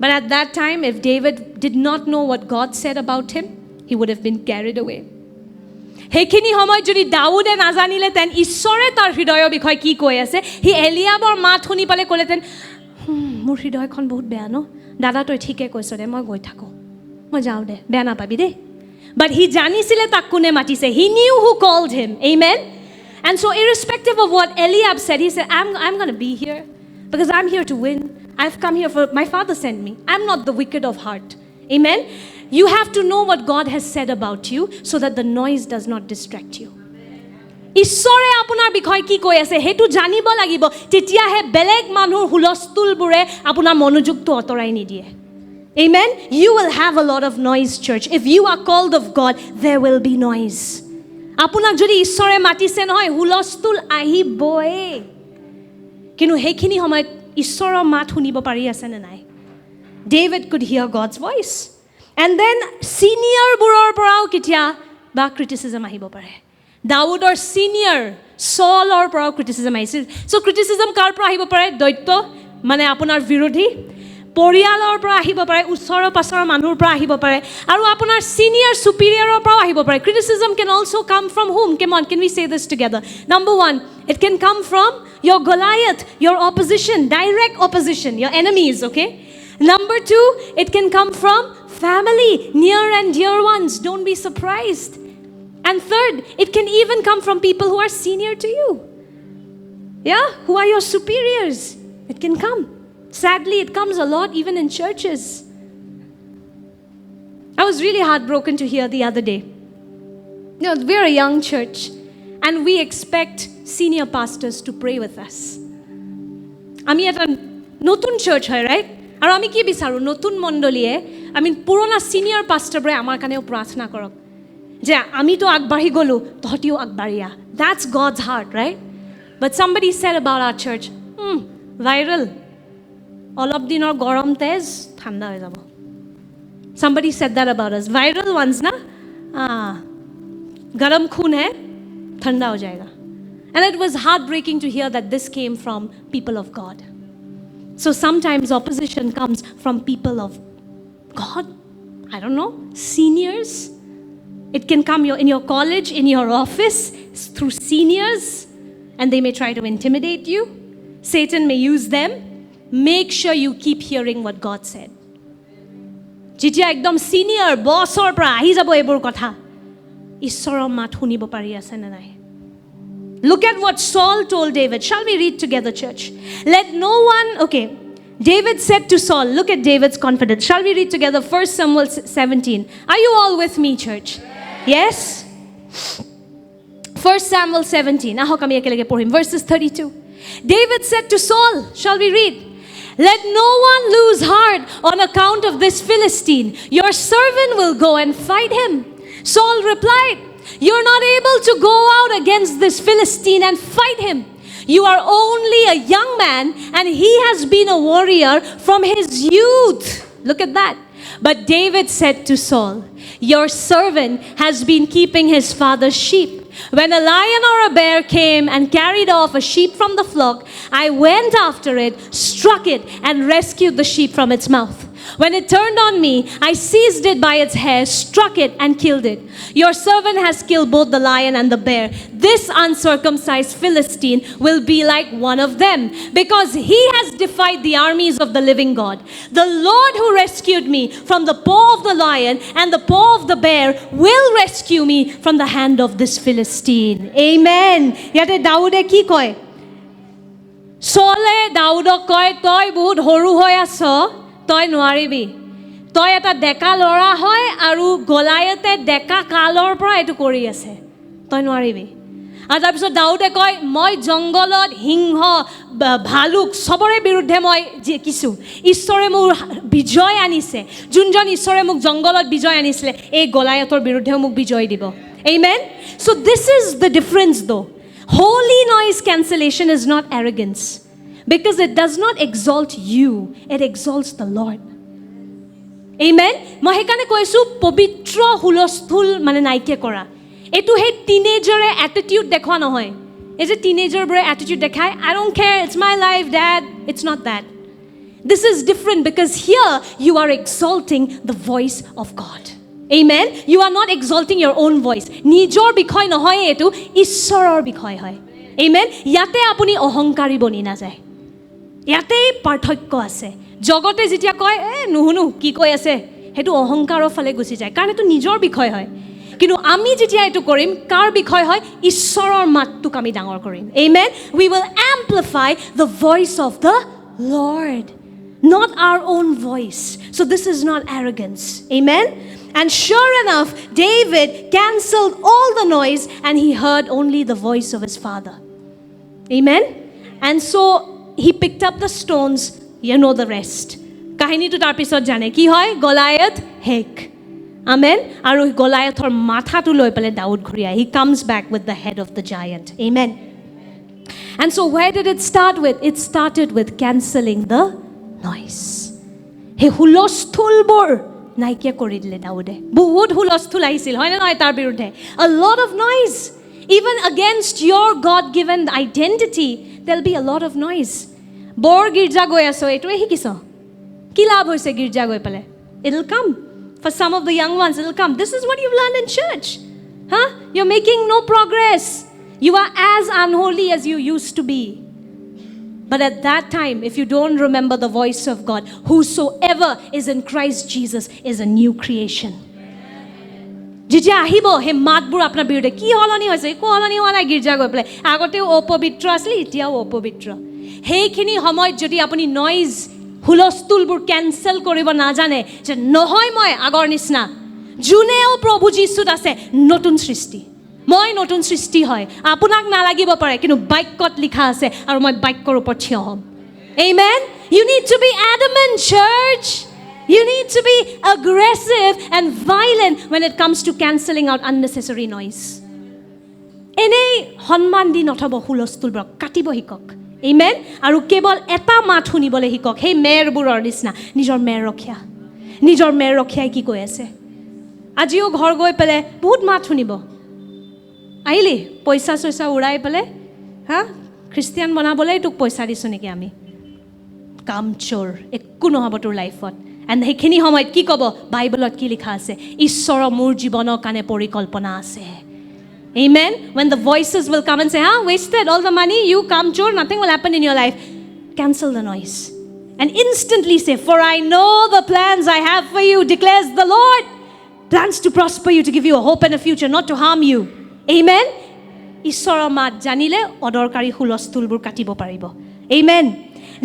But at that time, if David did not know what God said about him, he would have been carried away. সেইখিনি সময়ত যদি দাউদে নাজানিলে তেন ঈশ্বৰে তাৰ হৃদয়ৰ বিষয়ে কি কৈ আছে সি এলিয়াবৰ মাত শুনি পালে ক'লেতেন মোৰ হৃদয়খন বহুত বেয়া ন দাদা তই ঠিকে কৈছ দে মই গৈ থাকোঁ মই যাওঁ দে বেয়া নাপাবি দেই বাট সি জানিছিলে তাক কোনে মাতিছে he knew who called him amen and so irrespective of what Eliab said he said I'm going to be here because I'm here to win I've come here for my father sent me I'm not the wicked of heart amen you have to know what God has said about you so that the noise does not distract you ঈশ্বৰে আপোনাৰ বিষয়ে কি কৈ আছে হেতু জানিব লাগিব তেতিয়াহে বেলেগ মানুহৰ হুলস্থুলবোৰে আপোনাৰ মনোযোগটো অতৰাই নিদিয়ে amen you will have a lot of noise church if you are called of God there will be noise আপোনাক যদি ঈশ্বৰে মাতিছে নহয় হুলস্থুল আহিবই কিন্তু হেখিনি সময়ত ঈশ্বৰৰ মাত শুনিব পাৰি আছে নে নাই David could hear God's voice and then seniorবোৰৰ পৰাও কেতিয়া বা criticism আহিব পাৰে দাউদৰ senior Saulৰ পৰাও criticism আহিছিল so criticism কাৰ পৰা আহিব পাৰে দৈত্য মানে আপোনাৰ বিৰোধী পৰিয়ালৰ পৰা আহিব পাৰে ওচৰৰ পাছৰৰ মানুহৰ পৰা আহিব পাৰে আৰু আপোনাৰ senior superiorৰ পৰা আহিব পাৰে criticism can also come from whom come on can we say this together number 1 it can come from your Goliath your opposition direct opposition your enemies okay number 2 it can come from family near and dear ones don't be surprised and third it can even come from people who are senior to you yeah who are your superiors it can come sadly it comes a lot even in churches I was really heartbroken to hear the other day you know we're a young church and we expect senior pastors to pray with us আমি এটা নতুন church হয় right আৰু আমি কি বিচাৰো নতুন মণ্ডলীয়ে I mean পুৰণা senior pastorবোৰে আমাৰ কাৰণেও প্ৰাৰ্থনা কৰক যে আমি তো আগবাঢ়ি গলো তহঁতিও আগবাঢ়িয়া that's God's heart right but somebody said about our church viral অলপ দিনৰ গৰম তেজ ঠাণ্ডা হৈ যাব somebody said that about us viral ones na गरम खून है ठंडा हो जाएगा and it was heartbreaking to hear that this came from people of God so sometimes opposition comes from people of God I don't know seniors it can come in your college in your office through seniors and they may try to intimidate you Satan may use them make sure you keep hearing what God said যেতিয়া একদম senior bossৰ পৰা আহি যাব এইবোৰ কথা ঈশ্বৰৰ মাত শুনিব পাৰি আছে নে নাই look at what Saul told David shall we read together church let no one okay David said to Saul look at David's confidence shall we read together 1 Samuel 17 are you all with me church yes 1 Samuel 17 ahok ami ekelege porhim verses 32 David said to Saul shall we read let no one lose heart on account of this Philistine your servant will go and fight him Saul replied you're not able to go out against this Philistine and fight him you are only a young man and he has been a warrior from his youth look at that but David said to Saul your servant has been keeping his father's sheep when a lion or a bear came and carried off a sheep from the flock I went after it struck it and rescued the sheep from its mouth when it turned on me I seized it by its hair struck it and killed it your servant has killed both the lion and the bear this uncircumcised Philistine will be like one of them because he has defied the armies of the living God the Lord who rescued me from the paw of the lion and the paw of the bear will rescue me from the hand of this Philistine amen yate Daude ki koy Sole Daudok koy toy বহুত হৰু হৈ আছো তই নোৱাৰিবি তই এটা ডেকা লৰা হয় আৰু গলায়তে ডেকা কালৰ পৰা এটো কৰি আছে তই নোৱাৰিবি আৰু তাৰপিছত দাউদে কয় মই জংগলত সিংহ ভালুক চবৰে বিৰুদ্ধে মই জিকিছোঁ ঈশ্বৰে মোৰ বিজয় আনিছে যোনজন ঈশ্বৰে মোক জংগলত বিজয় আনিছিলে এই গলায়তৰ বিৰুদ্ধেও মোক বিজয় দিব amen so this is the difference though holy noise cancellation is not arrogance because it does not exalt you it exalts the Lord amen মই হেকানে কৈছো পবিত্ৰ হুলস্থুল মানে নাইকে কৰা এটো হে টিনেজাৰে অ্যাটিটিউড দেখোৱা নহয় এই যে টিনেজাৰ বৰে অ্যাটিটিউড দেখায় I don't care it's my life dad it's not that this is different because here you are exalting the voice of God amen you are not exalting your own voice নিজৰ বিষয় নহয় এটো ঈশ্বৰৰ বিষয় হয় amen ইয়াতে আপুনি অহংকাৰী বনি না যায় ইয়াতে পাৰ্থক্য আছে জগতে যেতিয়া কয় নুহুনু কি কৈ আছে হেতু অহংকাৰৰ ফালে গুচি যায় কাৰণ এটো নিজৰ বিষয় হয় কিন্তু আমি যেতিয়া এটো কৰিম কাৰ বিষয় হয় ঈশ্বৰৰ মাতটোক আমি ডাঙৰ কৰিম amen we will amplify the voice of the Lord not our own voice so this is not arrogance amen and sure enough David cancelled all the noise and he heard only the voice of his father amen and so he picked up the stones you know the rest কাহিনীটো তাৰ পিছত জানে কি হয় গলায়ত হেক amen আৰু গলায়তৰ মাথাটো লৈ পেলে দাউদ ঘূৰি আহে he comes back with the head of the giant amen and so where did it start with it started with cancelling the noise he হুলস্থুলবোৰ নাইকিয়া কৰি দিলে দাউদে বহুত হুলস্থুল আহিছিল হয় না নহয় তাৰ বিৰুদ্ধে a lot of noise even against your god given identity there'll be a lot of noise বৰ গিৰ্জা গৈ আছো এটোৱে শিকিছ কি লাভ হৈছে গিৰ্জা গৈ পেলে it'll come for some of the young ones it'll come this is what you've learned in church huh you're making no progress you are as unholy as you used to be but at that time if you don't remember the voice of God whosoever is in Christ Jesus is a new creation যেতিয়া আহিব হে মাতবোৰ আপোনাৰ বিৰুদ্ধে কি হলনি হৈছে একো হলনি হোৱা নাই গিৰ্জা গৈ পেলাই আগতেও অপবিত্ৰ আছিল এতিয়াও অপবিত্ৰ সেইখিনি সময়ত যদি আপুনি নইজ হুলস্থুলবোৰ কেনসেল কৰিব নাজানে যে নহয় মই আগৰ নিচিনা জুনেও প্ৰভু যীশুত আছে নতুন সৃষ্টি মই নতুন সৃষ্টি হয় আপোনাক নালাগিব পাৰে কিন্তু বাক্যত লিখা আছে আৰু মই বাক্যৰ ওপৰত থিয় হ'ম amen you need to be adamant church you need to be aggressive and violent when it comes to cancelling out unnecessary noise এনেই সন্মান দি নথব হুলস্থুলবোৰ কাটিব শিকক amen আৰু কেৱল এটা মাত শুনিবলৈ শিকক সেই মেৰবোৰৰ নিচিনা নিজৰ মেৰ ৰখিয়াই কি কৈ আছে আজিও ঘৰ গৈ পেলে বহুত মাত শুনিব আহিলি পইচা চইচা উৰাই পেলে হা খ্ৰীষ্টিয়ান বনাবলৈ তোক পইচা দিছো নেকি আমি কাম চোৰ একো নহব তোৰ লাইফত এণ্ড সেইখিনি সময়ত কি ক'ব বাইবেলত কি লিখা আছে ঈশ্বৰৰ মোৰ জীৱনৰ কাৰণে পৰিকল্পনা আছে amen when the voices will come and say wasted all the money you come chore nothing will happen in your life cancel the noise and instantly say for I know the plans I have for you declares the Lord plans to prosper you to give you a hope and a future not to harm you amen ঈশ্বৰৰ মাত জানিলে অদৰকাৰী হুলস্থুলবোৰ কাটিব পাৰিব amen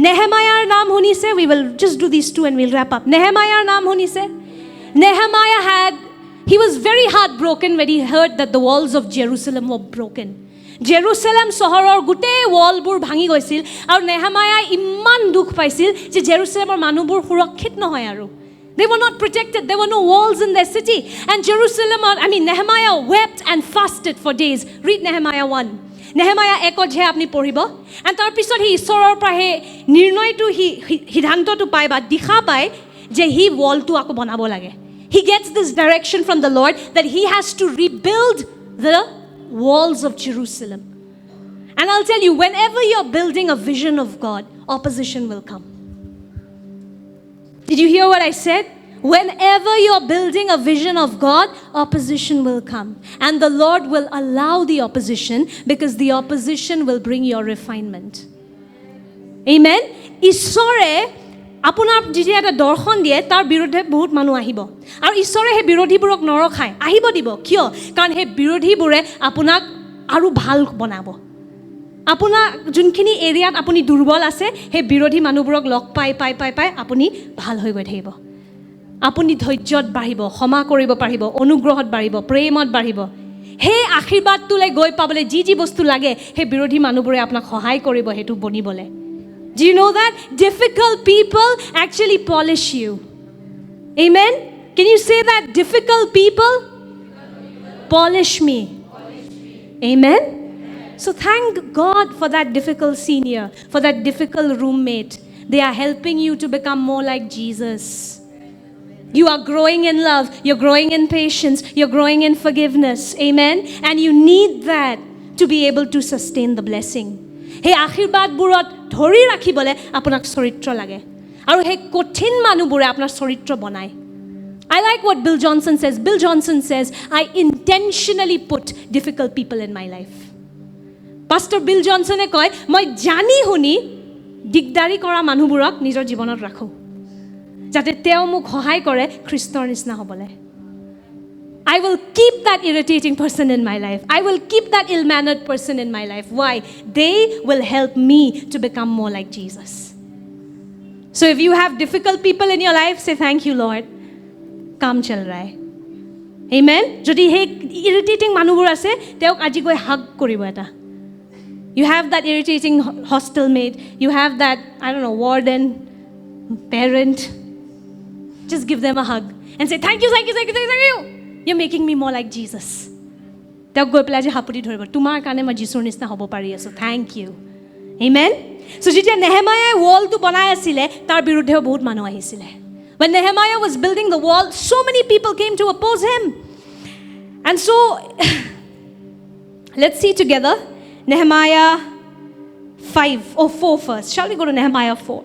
নেহেমায়াৰ নাম শুনিছে we will just do these two and we'll wrap up নেহেমায়াৰ নাম শুনিছে Nehemiah he was very heartbroken when he heard that the walls of Jerusalem were broken Jerusalem চহৰৰ গোটেই ওয়ালবোৰ ভাঙি গৈছিল আৰু নেহেমায়া ইমান দুখ পাইছিল যে জেৰুসালেমৰ মানুহবোৰ সুৰক্ষিত নহয় আৰু they were not protected there were no walls in their city and Jerusalem Nehemiah wept and fasted for days read Nehemiah 1 Nehemiah 1 je apni পঢ়িব and তাৰ পিছত হি ঈশ্বৰৰ পৰা হে নিৰ্ণয়টো হি সিদ্ধান্তটো পায় বা দিখা পায় যে হি ওয়ালটো আকৌ বনাব লাগে he gets this direction from the Lord that he has to rebuild the walls of Jerusalem and I'll tell you whenever you're building a vision of God opposition will come did you hear what I said whenever you're building a vision of God opposition will come and the Lord will allow the opposition because the opposition will bring your refinement amen ঈশ্বৰে আপোনাৰ যেতিয়া এটা দৰ্শন দিয়ে তাৰ বিৰুদ্ধে বহুত মানুহ আহিব আৰু ঈশ্বৰে হে বিৰোধীবোৰক নৰখায় আহিব দিব কিয় কাৰণ হে বিৰোধীবোৰে আপোনাক আৰু ভাল বনাব আপোনাৰ যোনখিনি এৰিয়াত আপুনি দুৰ্বল আছে হে বিৰোধী মানুহবোৰক লগ পাই আপুনি ভাল হৈ গৈ থাকিব আপুনি ধৈৰ্যত বাঢ়িব ক্ষমা কৰিব পাৰিব অনুগ্ৰহত বাঢ়িব প্ৰেমত বাঢ়িব সেই আশীৰ্বাদটোলৈ গৈ পাবলৈ যি বস্তু লাগে সেই বিৰোধী মানুহবোৰে আপোনাক সহায় কৰিব সেইটো বনিবলৈ. Do you know that? Difficult people actually polish you. Amen? Can you say that? Difficult people polish me. Amen? So thank God for that difficult senior, for that difficult roommate. They are helping you to become more like Jesus. You are growing in love. You're growing in patience. You're growing in forgiveness. Amen? And you need that to be able to sustain the blessing. Hey, আশীৰ্বাদবোৰত ধৰি ৰাখিবলৈ আপোনাক চৰিত্ৰ লাগে. আৰু সেই কঠিন মানুহবোৰে আপোনাৰ চৰিত্ৰ বনায়. I like what Bill Johnson says. Bill Johnson says, I intentionally put difficult people in my life. Pastor Bill Johnson কয়, মই জানি শুনি দিগদাৰি কৰা মানুহবোৰক নিজৰ জীৱনত ৰাখোঁ যাতে তেওঁ মোক সহায় কৰে খ্ৰীষ্টৰ নিচিনা হ'বলৈ. I will keep that irritating person in my life. I will keep that ill-mannered person in my life. Why? They will help me to become more like Jesus. So if you have difficult people in your life, say thank you, Lord. কাম চল ৰা হে. Amen? যদি সেই irritating মানুহবোৰ আছে তেওঁক আজি গৈ হাগ কৰিব এটা. You have that irritating hostel mate. You have that, I don't know, warden, parent. Just give them a hug and say, thank you, thank you, thank you, thank you. You're making me more like Jesus. তেওঁক গৈ পেলাই যে হাপুতি ধৰিব, তোমাৰ কাৰণে মই যীশুৰ নিচিনা হ'ব পাৰি আছোঁ. Thank you. Amen? So যেতিয়া নেহেমায়াই ৱালটো বনাই আছিলে তাৰ বিৰুদ্ধেও বহুত মানুহ আহিছিলে. When Nehemiah was building the wall, so many people came to oppose him. And so, let's see together, Nehemiah 4 first. Shall we go to Nehemiah 4?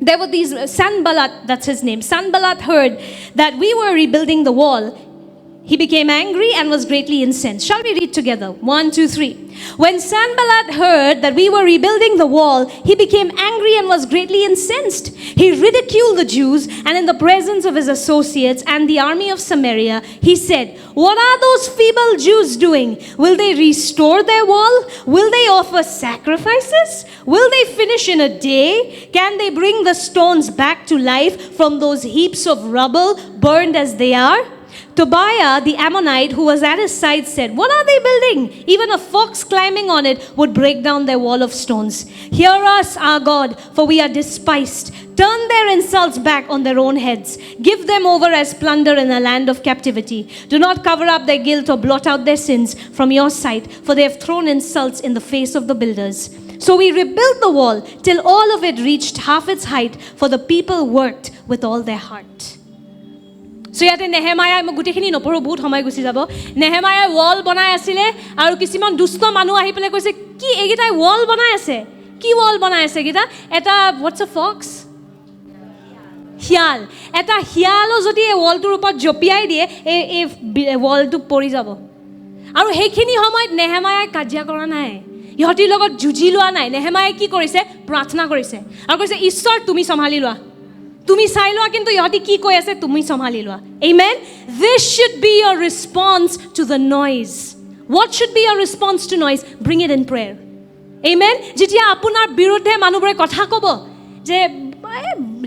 There were these, Sanballat, that's his name. Sanballat heard that we were rebuilding the wall. He became angry and was greatly incensed. Shall we read together? 1, 2, 3. When Sanballat heard that we were rebuilding the wall, he became angry and was greatly incensed. He ridiculed the Jews, and in the presence of his associates and the army of Samaria, he said, what are those feeble Jews doing? Will they restore their wall? Will they offer sacrifices? Will they finish in a day? Can they bring the stones back to life from those heaps of rubble burned as they are? Tobiah, the Ammonite, who was at his side, said, what are they building? Even a fox climbing on it would break down their wall of stones. Hear us, our God, for we are despised. Turn their insults back on their own heads. Give them over as plunder in a land of captivity. Do not cover up their guilt or blot out their sins from your sight, for they have thrown insults in the face of the builders. So we rebuilt the wall till all of it reached half its height, for the people worked with all their heart. So ইয়াতে নেহেমায়াই, মই গোটেইখিনি নপঢ়ো, বহুত সময় Gucci যাব. নেহেমায়াই wall বনাই আছিলে আৰু কিছুমান দুষ্ট মানুহ আহি পেলাই কৈছে, কি এইকেইটাই ৱাল বনাই আছে? কি ৱাল বনাই আছে এইকেইটা? এটা হোৱাটছ আ ফক্স? শিয়াল. এটা শিয়ালো যদি এই ৱালটোৰ ওপৰত জঁপিয়াই দিয়ে এই ৱালটো পৰি যাব. আৰু সেইখিনি সময়ত নেহেমায়াই কাজিয়া কৰা নাই, ইহঁতিৰ লগত যুঁজি লোৱা নাই. নেহেমায়াই কি কৰিছে? প্ৰাৰ্থনা কৰিছে আৰু কৈছে, ঈশ্বৰ তুমি চম্ভালি লোৱা, তুমি চাই লোৱা, কিন্তু ইহঁতি কি কৈ আছে তুমি চম্ভালি লোৱা. Amen? This should be your response to the noise. What should be your response to noise? Bring it in prayer. Amen? যেতিয়া আপোনাৰ বিৰুদ্ধে মানুহবোৰে কথা ক'ব যে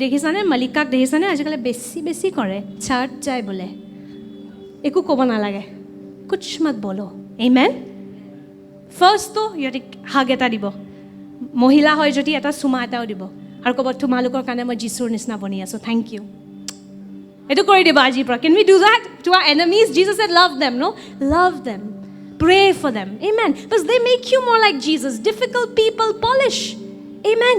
দেখিছানে মালিকাক দেখিছানে আজিকালি বেছি কৰে, চাৰ্ট যায় বোলে, একো ক'ব নালাগে, কুছ মত বলো. Amen? ফাৰ্ষ্টটো ইহঁতি হাগ এটা দিব, মহিলা হয় যদি এটা চুমা এটাও দিব আৰু ক'ব তোমালোকৰ কাৰণে মই যীশুৰ নিচিনা বনি আছোঁ, থেংক ইউ. এইটো কৰি দিবা আজিৰ পৰা. Can we do that to our enemies? Jesus said love them, no? Love them. Pray for them. Amen. Because they make you more like Jesus. Difficult people polish. Amen.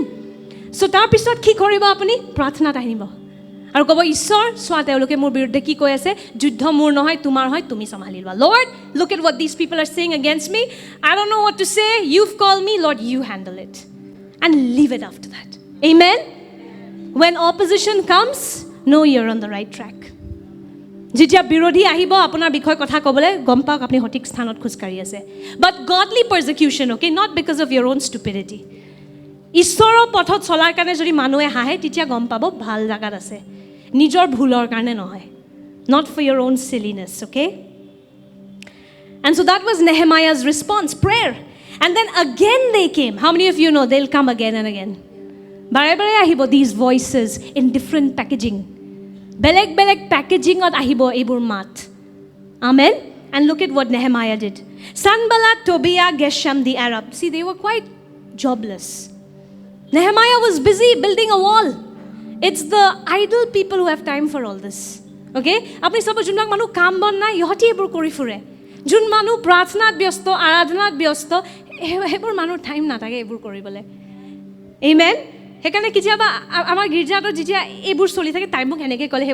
So তাৰপিছত কি কৰিব আপুনি? প্ৰাৰ্থনাত আহিব আৰু ক'ব, ঈশ্বৰ চোৱা তেওঁলোকে মোৰ বিৰুদ্ধে কি কৈ আছে, যুদ্ধ মোৰ নহয় তোমাৰ হয়, তুমি চম্ভালি লোৱা. Lord, look at what these people are saying against me. I don't know what to say. You've called me. Lord, you handle it. And leave it after that. Amen? When opposition comes, know you're on the right track. যেতিয়া বিৰোধী আহিব আপোনাৰ বিষয়ে কথা ক'বলৈ, গম পাওক আপুনি সঠিক স্থানত খোজকাঢ়ি আছে. But godly persecution, okay, not because of your own stupidity. ঈশ্বৰৰ পথত চলাৰ কাৰণে যদি মানুহে হাঁহে তেতিয়া গম পাব ভাল জাগাত আছে, নিজৰ ভুলৰ কাৰণে নহয়. Not for your own silliness, okay? And so that was Nehemiah's response, prayer. And then again they came. How many of you know they'll come again and again? বাৰে বাৰে আহিব these voices in different packaging. বেলেগ বেলেগ পেকেজিঙত আহিব এইবোৰ মাত. Amen? And look at what Nehemiah did. Sanballat, Tobiah, Geshem, the Arab. See, they were quite jobless. Nehemiah was busy building a wall. It's the idle people who have time for all this. Okay? Apni sabo junnak manu kaam bon nai yohati ebur kori fure. Jun manu prathnat byosto, aradhanat byosto, hebur manu time nathake ebur koribole. Amen. Hekane kichaba amar girjato jitia ebur soli thake time bok heneke kole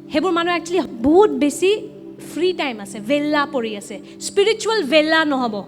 hebur manu actually bahut besi free time ase, vella pori ase. Spiritual vella nohobo.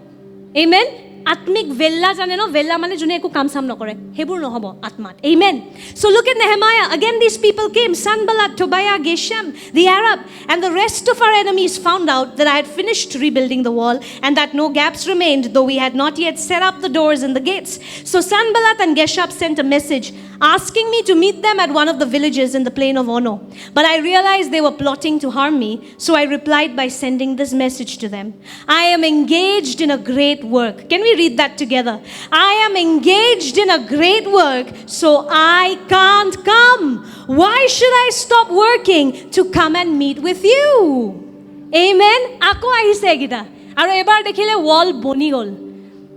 Amen. Atmik vella jane no, vella mane june eku kam sam nokore, hebur nohobo atmat. Amen. So look at Nehemiah. Again these people came, Sanballat, Tobiah, Geshem, the Arab, and the rest of our enemies found out that I had finished rebuilding the wall and that no gaps remained, though we had not yet set up the doors and the gates. So Sanballat and Geshem sent a message asking me to meet them at one of the villages in the plain of Ono. But I realized they were plotting to harm me, so I replied by sending this message to them. I am engaged in a great work. Can we read that together? I am engaged in a great work, so I can't come. Why should I stop working to come and meet with you? Amen. Ako ahise egita. Aro ebar dekhile wall boni gol.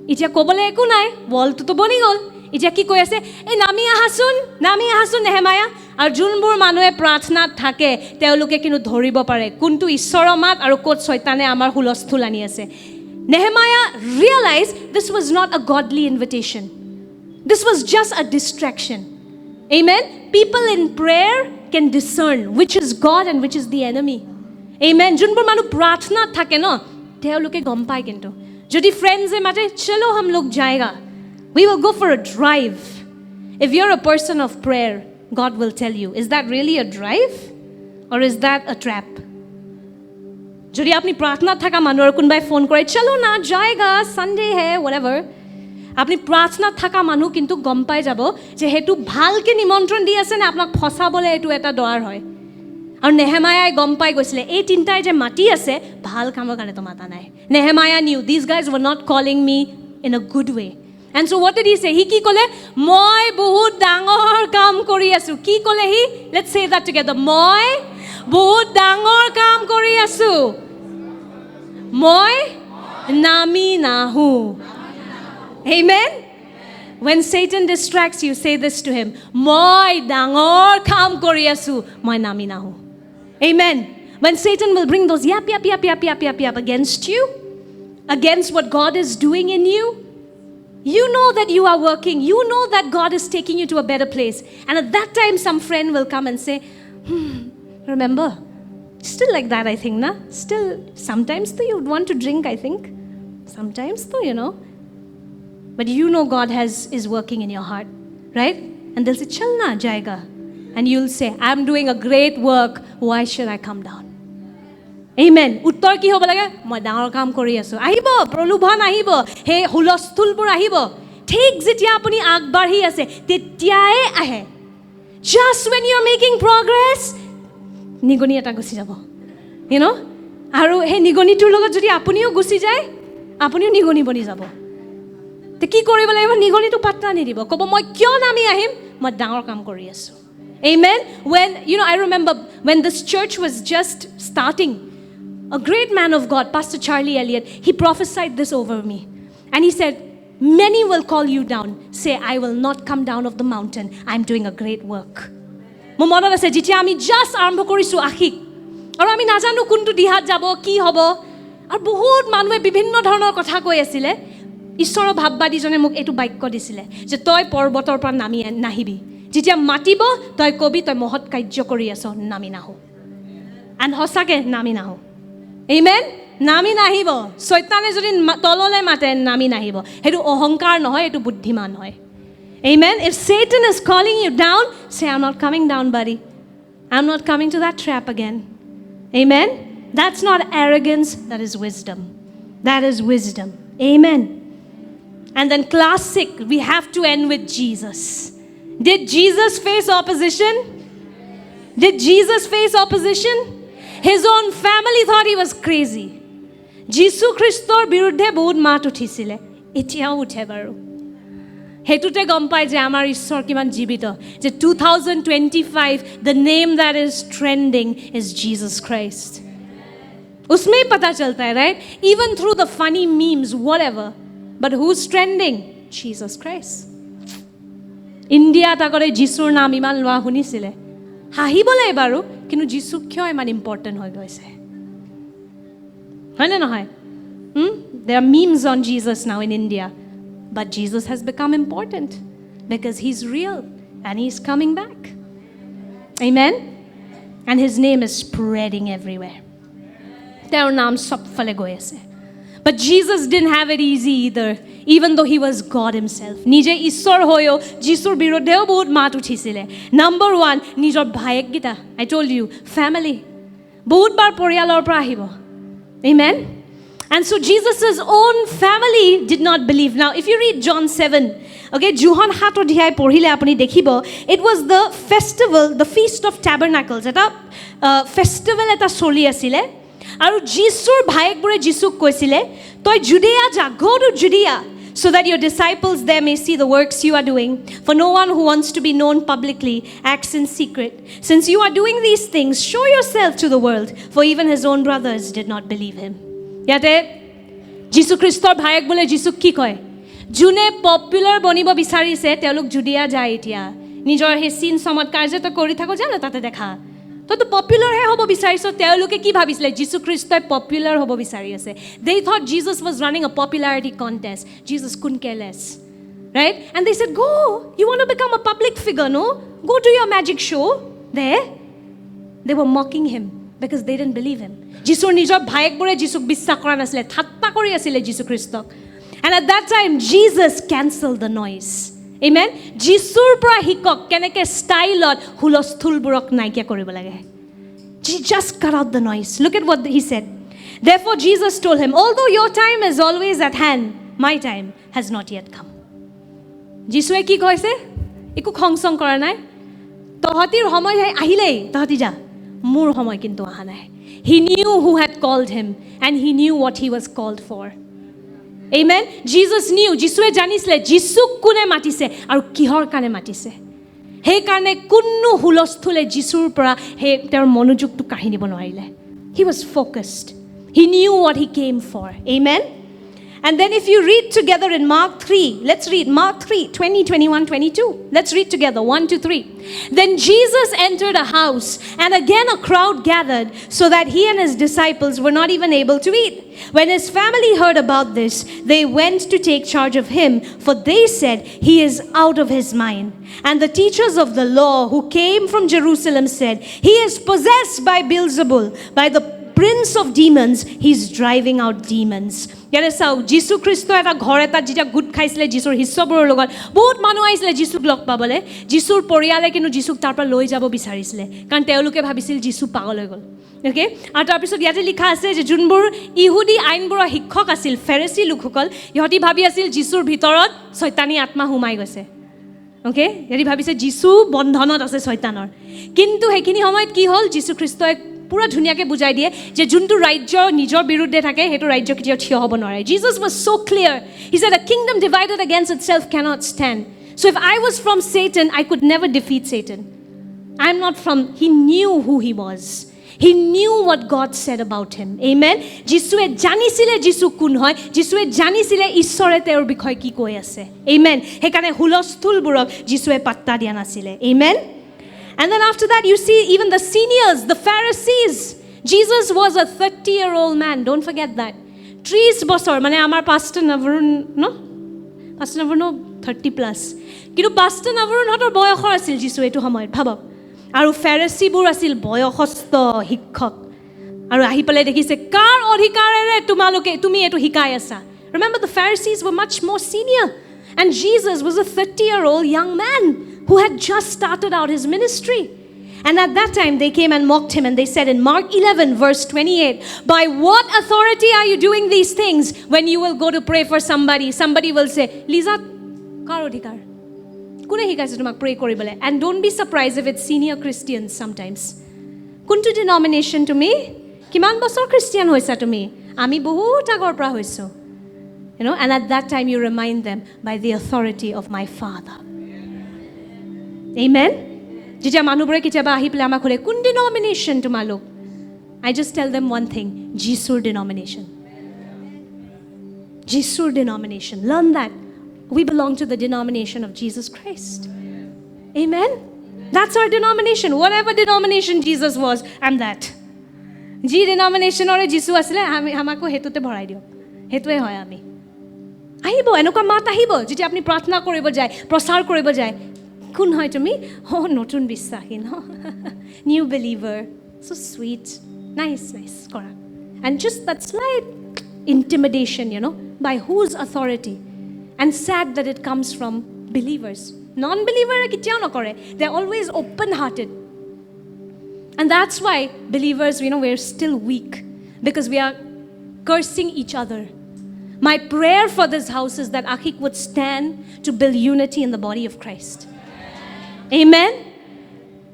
Itia kobole eku nai, wall to boni gol. এতিয়া কি কৈ আছে এই নামি আহাচোন নেহেমায়া আৰু যোনবোৰ মানুহে প্ৰাৰ্থনাত থাকে তেওঁলোকে কিন্তু ধৰিব পাৰে কোনটো ঈশ্বৰৰ মাত আৰু ক'ত শয়তানে আমাৰ হুলস্থুল আনি আছে Nehemiah realized this was not a godly invitation. This was just a distraction. Amen. People in prayer can discern which is God and which is the enemy. Amen. যোনবোৰ মানুহ প্ৰাৰ্থনাত থাকে ন তেওঁলোকে গম পায় কিন্তু যদি ফ্ৰেণ্ডছে মাতে চলো हम लोग जाएगा we will go for a drive. If you're a person of prayer, God will tell you, is that really a drive or is that a trap? Jodi apni pratna thaka manor kunbai phone kore chalo na jayega Sunday hai whatever apni pratna thaka manu kintu gom pai jabo je hetu bhalke nimantron di ase na apnak phosabole etu eta doar hoy ar Nehemiah gom pai goisile ei tintai je mati ase bhal kamor kane to mata nai Nehemiah knew these guys were not calling me in a good way. And so what did he say? He ki kole moi bahut dangor kaam kori asu. Ki kole he? Let's say that together. Moi bahut dangor kaam kori asu. Moi nami nahu. Amen. When Satan distracts you, say this to him. Moi dangor kaam kori asu. Moi nami nahu. Amen. When Satan will bring those yap against you, against what God is doing in you, you know that you are working. You know that God is taking you to a better place. And at that time, some friend will come and say, remember, still like that, I think, na? Still, sometimes though you would want to drink, I think. Sometimes though, you know. But you know God is working in your heart, right? And they'll say, chal na jayega. And you'll say, I'm doing a great work. Why should I come down? Amen. Uttor ki hobo lage moi dangor kaam kori asu ahibo prolubhan ahibo he hulosthul bur ahibo thik jetia apuni agbarhi ase tetiae ahe just when you are making progress nigoni eta gusi jabo you know aru he nigoni tur logot jodi apuniও gusi jay apuniও nigoni boni jabo te ki koribo laibo nigoni tu patta ni dibo kobo moi kyo nami ahim moi dangor kaam kori asu amen when you know I remember when this church was just starting a great man of God, Pastor Charlie Elliott, he prophesied this over me. And he said, many will call you down. Say, I will not come down of the mountain. I'm doing a great work. Mo monot ase jitia ami just arambho korisu akhik. Aru ami najanu kuntu dihat jabo, ki hobo. Ar bahut manue bibhinno dhoroner kotha koi asile. Ishoro bhabbadi jone muk etu baikyo disile. Je toy porbotor par nami nahibi. Jitia matibo, toy kobi toy mohot kajjo kori aso nami naho. And hosake nami naho. Amen. Nami nahibo. Soitane jodi tolole mate nami nahibo. Hetu ohonkar nohoy, etu buddhiman hoy. Amen. If Satan is calling you down, say, I'm not coming down, buddy. I'm not coming to that trap again. Amen. That's not arrogance, that is wisdom. That is wisdom. Amen. And then classic, we have to end with Jesus. Did Jesus face opposition? Did Jesus face opposition? His own family thought he was crazy. Jisu Christor biruddhe bahut mat uthisile. Etiao uthe baru. Hetute gom pai je amar ishor kiman jibito. Je 2025 the name that is trending is Jesus Christ. उसमें ही पता चलता है, right? Even through the funny memes, whatever. But who's trending? Jesus Christ. ইণ্ডিয়াত আগতে যীশুৰ নাম ইমান লোৱা শুনিছিলে, হাঁহিবলৈ বাৰু, কিন্তু যীশু কিয় ইমান ইম্পৰ্টেণ্ট হৈ গৈছে, হয়নে নহয়? There are memes on Jesus now in India, but Jesus has become important because he's real and he's coming back. Amen? And his name is spreading everywhere. তেওঁৰ নাম সবফালে গৈ আছে. But Jesus didn't have it easy either, even though he was God himself. নিজে ঈশ্বৰ হৈও যীশুৰ বিৰুদ্ধেও বহুত মাত উঠিছিলে. Number 1, নিজৰ ভায়েককেইটা, I told you, family. বহুতবাৰ পৰিয়ালৰ পৰা আহিব. Amen? And so Jesus' own family did not believe. Now, if you read John 7, okay, John 7 অধ্যায় পঢ়িলে আপুনি দেখিব, it was the festival, the Feast of Tabernacles. এটা ফেষ্টিভেল এটা চলি আছিলে, আৰু যীশুৰ ভায়েকবোৰে যীশুক কৈছিলে, তই জুডিয়া যা, go to Judea, so that your disciples there may see the works you are doing. For no one who wants to be known publicly acts in secret. Since you are doing these things, show yourself to the world, for even his own brothers did not believe him. ইয়াতে যীশু খ্ৰীষ্টৰ ভায়েক বোলে যীশুক কি কয়? যোনে popular বনিব বিচাৰিছে তেওঁলোক জুডিয়া যায়, এতিয়া নিজৰ সেই চিন চমৎকাৰ যে তই কৰি থাকো জানো তাতে দেখা, তইতো পপুলাৰহে হ'ব বিচাৰিছ. তেওঁলোকে কি ভাবিছিলে? যীশু খ্ৰীষ্টই পপুলাৰ হ'ব বিচাৰি আছে. They thought Jesus was running a popularity contest. Jesus couldn't care less, right? And they said, go, you want to become a public figure, no? Go to your magic show there. They were mocking him because they didn't believe him. যীশুৰ নিজৰ ভায়েকবোৰে যীশুক বিশ্বাস কৰা নাছিলে, ঠাট্টা কৰি আছিলে যীশু খ্ৰীষ্টক. And at that time, Jesus canceled the noise. Amen? যীশুৰ পৰা শিকক কেনেকৈ ষ্টাইলত হুলস্থুলবোৰক নাইকিয়া কৰিব লাগে. He just cut out the noise. Look at what he said. Therefore, Jesus told him, although your time is always at hand, my time has not yet come. যীশুৱে কি কৈছে? একো খংচং কৰা নাই, তহঁতিৰ সময় আহিলেই তহঁতি যা, মোৰ সময় কিন্তু অহা নাই. He knew who had called him and he knew what he was called for. Amen? Jesus knew, যীশুৱে জানিছিলে যীশুক কোনে মাতিছে আৰু কিহৰ কাৰণে মাতিছে. সেইকাৰণে কোনো হুলস্থুলে যীশুৰ পৰা সেই তেওঁৰ মনোযোগটো কাঢ়ি নিব নোৱাৰিলে. He was focused. He knew what he came for. Amen? And then if you read together in Mark 3, let's read Mark 3, 20, 21, 22. Let's read together, 1 to 3. Then Jesus entered a house, and again a crowd gathered, so that he and his disciples were not even able to eat. When his family heard about this, they went to take charge of him, for they said, he is out of his mind. And the teachers of the law who came from Jerusalem said, he is possessed by Beelzebul, by the prince of demons, he's driving out demons. ইয়াৰে চাওক, যীশু খ্ৰীষ্ট এটা ঘৰ এটাত যেতিয়া goat খাইছিলে যীশুৰ শিষ্যবোৰৰ লগত, বহুত মানুহ আহিছিলে যীশুক লগ পাবলৈ. যীশুৰ পৰিয়ালে কিন্তু যীশুক তাৰ পৰা লৈ যাব বিচাৰিছিলে, কাৰণ তেওঁলোকে ভাবিছিল যীশু পাগল হৈ গ'ল. অ'কে, আৰু তাৰপিছত ইয়াতে লিখা আছে যে যোনবোৰ ইহুদী আইনবোৰৰ শিক্ষক আছিল, ফেৰিচী লোকসকল, ইহঁতি ভাবি আছিল যীশুৰ ভিতৰত চৈতানী আত্মা সোমাই গৈছে. অ'কে, ইহঁতি ভাবিছে যীশু বন্ধনত আছে চৈতানৰ. কিন্তু সেইখিনি সময়ত কি হ'ল? যীশু খ্ৰীষ্টই পুৰা ধুনীয়াকৈ বুজাই দিয়ে যে যোনটো ৰাজ্য নিজৰ বিৰুদ্ধে থাকে সেইটো ৰাজ্য কেতিয়াও থিয় হ'ব নোৱাৰে. Jesus was so clear. He said a kingdom divided against itself cannot stand. So if I was from Satan, I could never defeat Satan. I'm not from, he knew who he was. He knew what God said about him. Amen? যিশুৱে জানিছিলে যিশু কোন হয়, যিশুৱে জানিছিলে ঈশ্বৰে তেওঁৰ বিষয়ে কি কৈ আছে. Amen? সেইকাৰণে হুলস্থুলবোৰক যিশুৱে পাত্তা দিয়া নাছিলে. Amen? And then after that, you see even the seniors, the Pharisees. Jesus was a 30-year-old man. Don't forget that. 30 বছৰ, মানে আমাৰ Pastor Navaroon, no? Pastor Navaroon 30 plus. কিন্তু Pastor Navaroon হতৰ বয়সৰ আছিল যিশু এইটো সময়ত, ভাবক. আৰু ফেৰিচীবোৰ আছিল বয়সস্থ শিক্ষক. আৰু আহি পেলাই দেখিছে কাৰ অধিকাৰেৰে তুমি এইটো শিকাই আছা. Remember, the Pharisees were much more senior. And Jesus was a 30-year-old young man who had just started out his ministry. And at that time, they came and mocked him, and they said in Mark 11, verse 28, by what authority are you doing these things? When you will go to pray for somebody, somebody will say, Lisa, kar odhikar? Kune hikaise tumak pray koribole? And don't be surprised if it's senior Christians sometimes. Kuntu denomination tumi? Kiman bosor Christian hoisa tumi? Ami bahut agor pra hoiso. You know, and at that time you remind them by the authority of my Father. Amen? যেতিয়া মানুহবোৰে কেতিয়াবা আহি পেলাই আমাক সোধে কোন ডিনমিনেশ্যন তোমালোক, I just tell them one thing, Jisur denomination. Jisur denomination. Learn that. We belong to the denomination of Jesus Christ. Amen? That's our denomination. Whatever denomination Jesus was, I'm that. Ji denomination or Jisu asile, hamako hetute bharai dio. Hetue hoy ami. Ahibo, enoka mat ahibo. Jeti apni prarthna koribo jay, prosar koribo jay. Kun hoy tumi? Oh, notun bissahi, no? New believer. So sweet. Nice. Kora. And just that slight intimidation, by whose authority? And sad that it comes from believers. Non-believer kitiyao nokore. They're always open-hearted. And that's why believers, we're still weak. Because we are cursing each other. My prayer for this house is that Akik would stand to build unity in the body of Christ. Amen?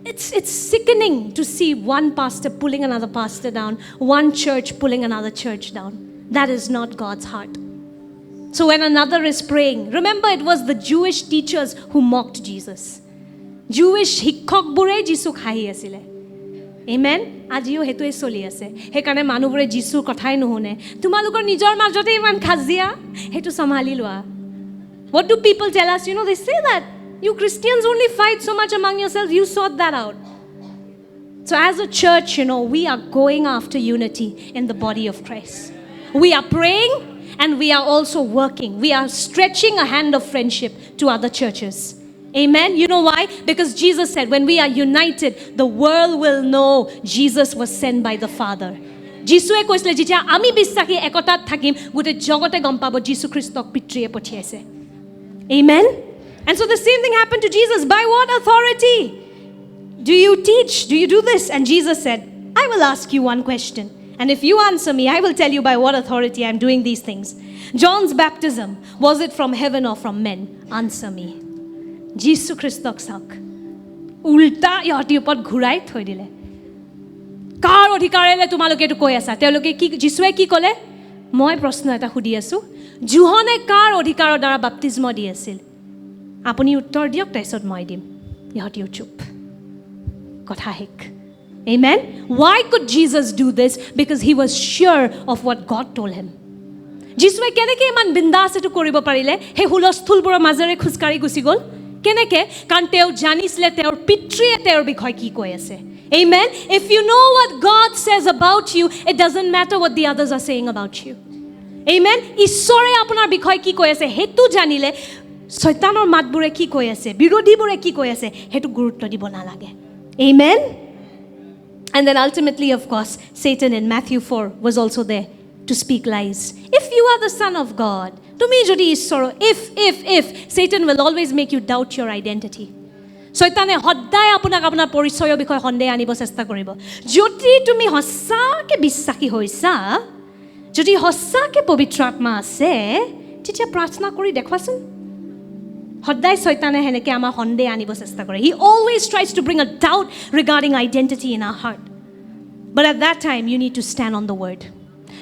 It's sickening to see one pastor pulling another pastor down, one church pulling another church down. That is not God's heart. So when another is praying, remember it was the Jewish teachers who mocked Jesus. Jewish hikkokbure Jisuk hahi asile. Amen? Ajiyo hetue soli ase. Hekane manubure Jisur kothai nuhune. Tumalukor nijor majote iman khazia, hetu samhali loa. What do people tell us? They say that you Christians only fight so much among yourselves. You sort that out. So as a church, we are going after unity in the body of Christ. We are praying and we are also working. We are stretching a hand of friendship to other churches. Amen? You know why? Because Jesus said, when we are united, the world will know Jesus was sent by the Father. Jisue koisle jitia ami bissahi ekotat thakim gote jogote gom pabo Jisu Christok pitriye pothiaise. Amen? And so the same thing happened to Jesus. By what authority do you teach? Do you do this? And Jesus said, I will ask you one question. And if you answer me, I will tell you by what authority I'm doing these things. John's baptism, was it from heaven or from men? Answer me. Jisu Christok sak. Ulta yahti upor ghurai thoi dile. Kar odhikarele tumaloke etu koi asa? Teoloke ki Jisue ki kole? Moi proshno eta hudi asu. Johane kar odhikarar dara baptismo di asil? Apuni uttor diok taisot moi dim. Yahti chup. Kotha hek. Amen? Why could Jesus do this? Because he was sure of what God told him. Jisue keneke iman bindas etu koribo parile? He hulosthulbor mazare khuskari gusi gol? Keneke? Kan teo janisle teor pitriye teor bikhoy ki koi ase. Amen? If you know what God says about you, it doesn't matter what the others are saying about you. Amen? Ishore apunar bikhoy ki koi ase? Hetu janile Saitanor matbure ki koi ase? Birodhibore ki koi ase? Hetu gurutto dibo nalage. Amen? And then ultimately, of course, Satan in Matthew 4 was also there to speak lies. If you are the Son of God, to me, jodi sorrow. If, Satan will always make you doubt your identity. Saitane hoddai apunak apunar porichoyor bikhoy honde anibo chesta koribo. Jodi tumi hossake bissaki hoisa, jodi hossake pavitra atma ase, titia prarthna kori dekhwasun. Hoddai Saitane heneke amar honde anibo chesta kore. He always tries to bring a doubt regarding identity in our heart. But at that time, you need to stand on the word.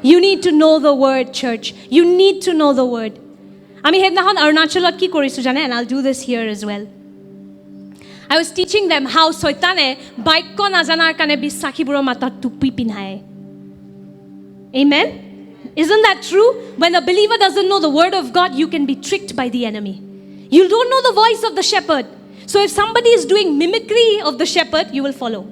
You need to know the word, church. You need to know the word. Ami hednahon Arunachalot ki korisu jane, and I'll do this here as well. I was teaching them how Saitane baikko najanar kane bissakhiburo matat tupi pinhaye. Amen? Isn't that true? When a believer doesn't know the word of God, you can be tricked by the enemy. You don't know the voice of the shepherd. So if somebody is doing mimicry of the shepherd, you will follow.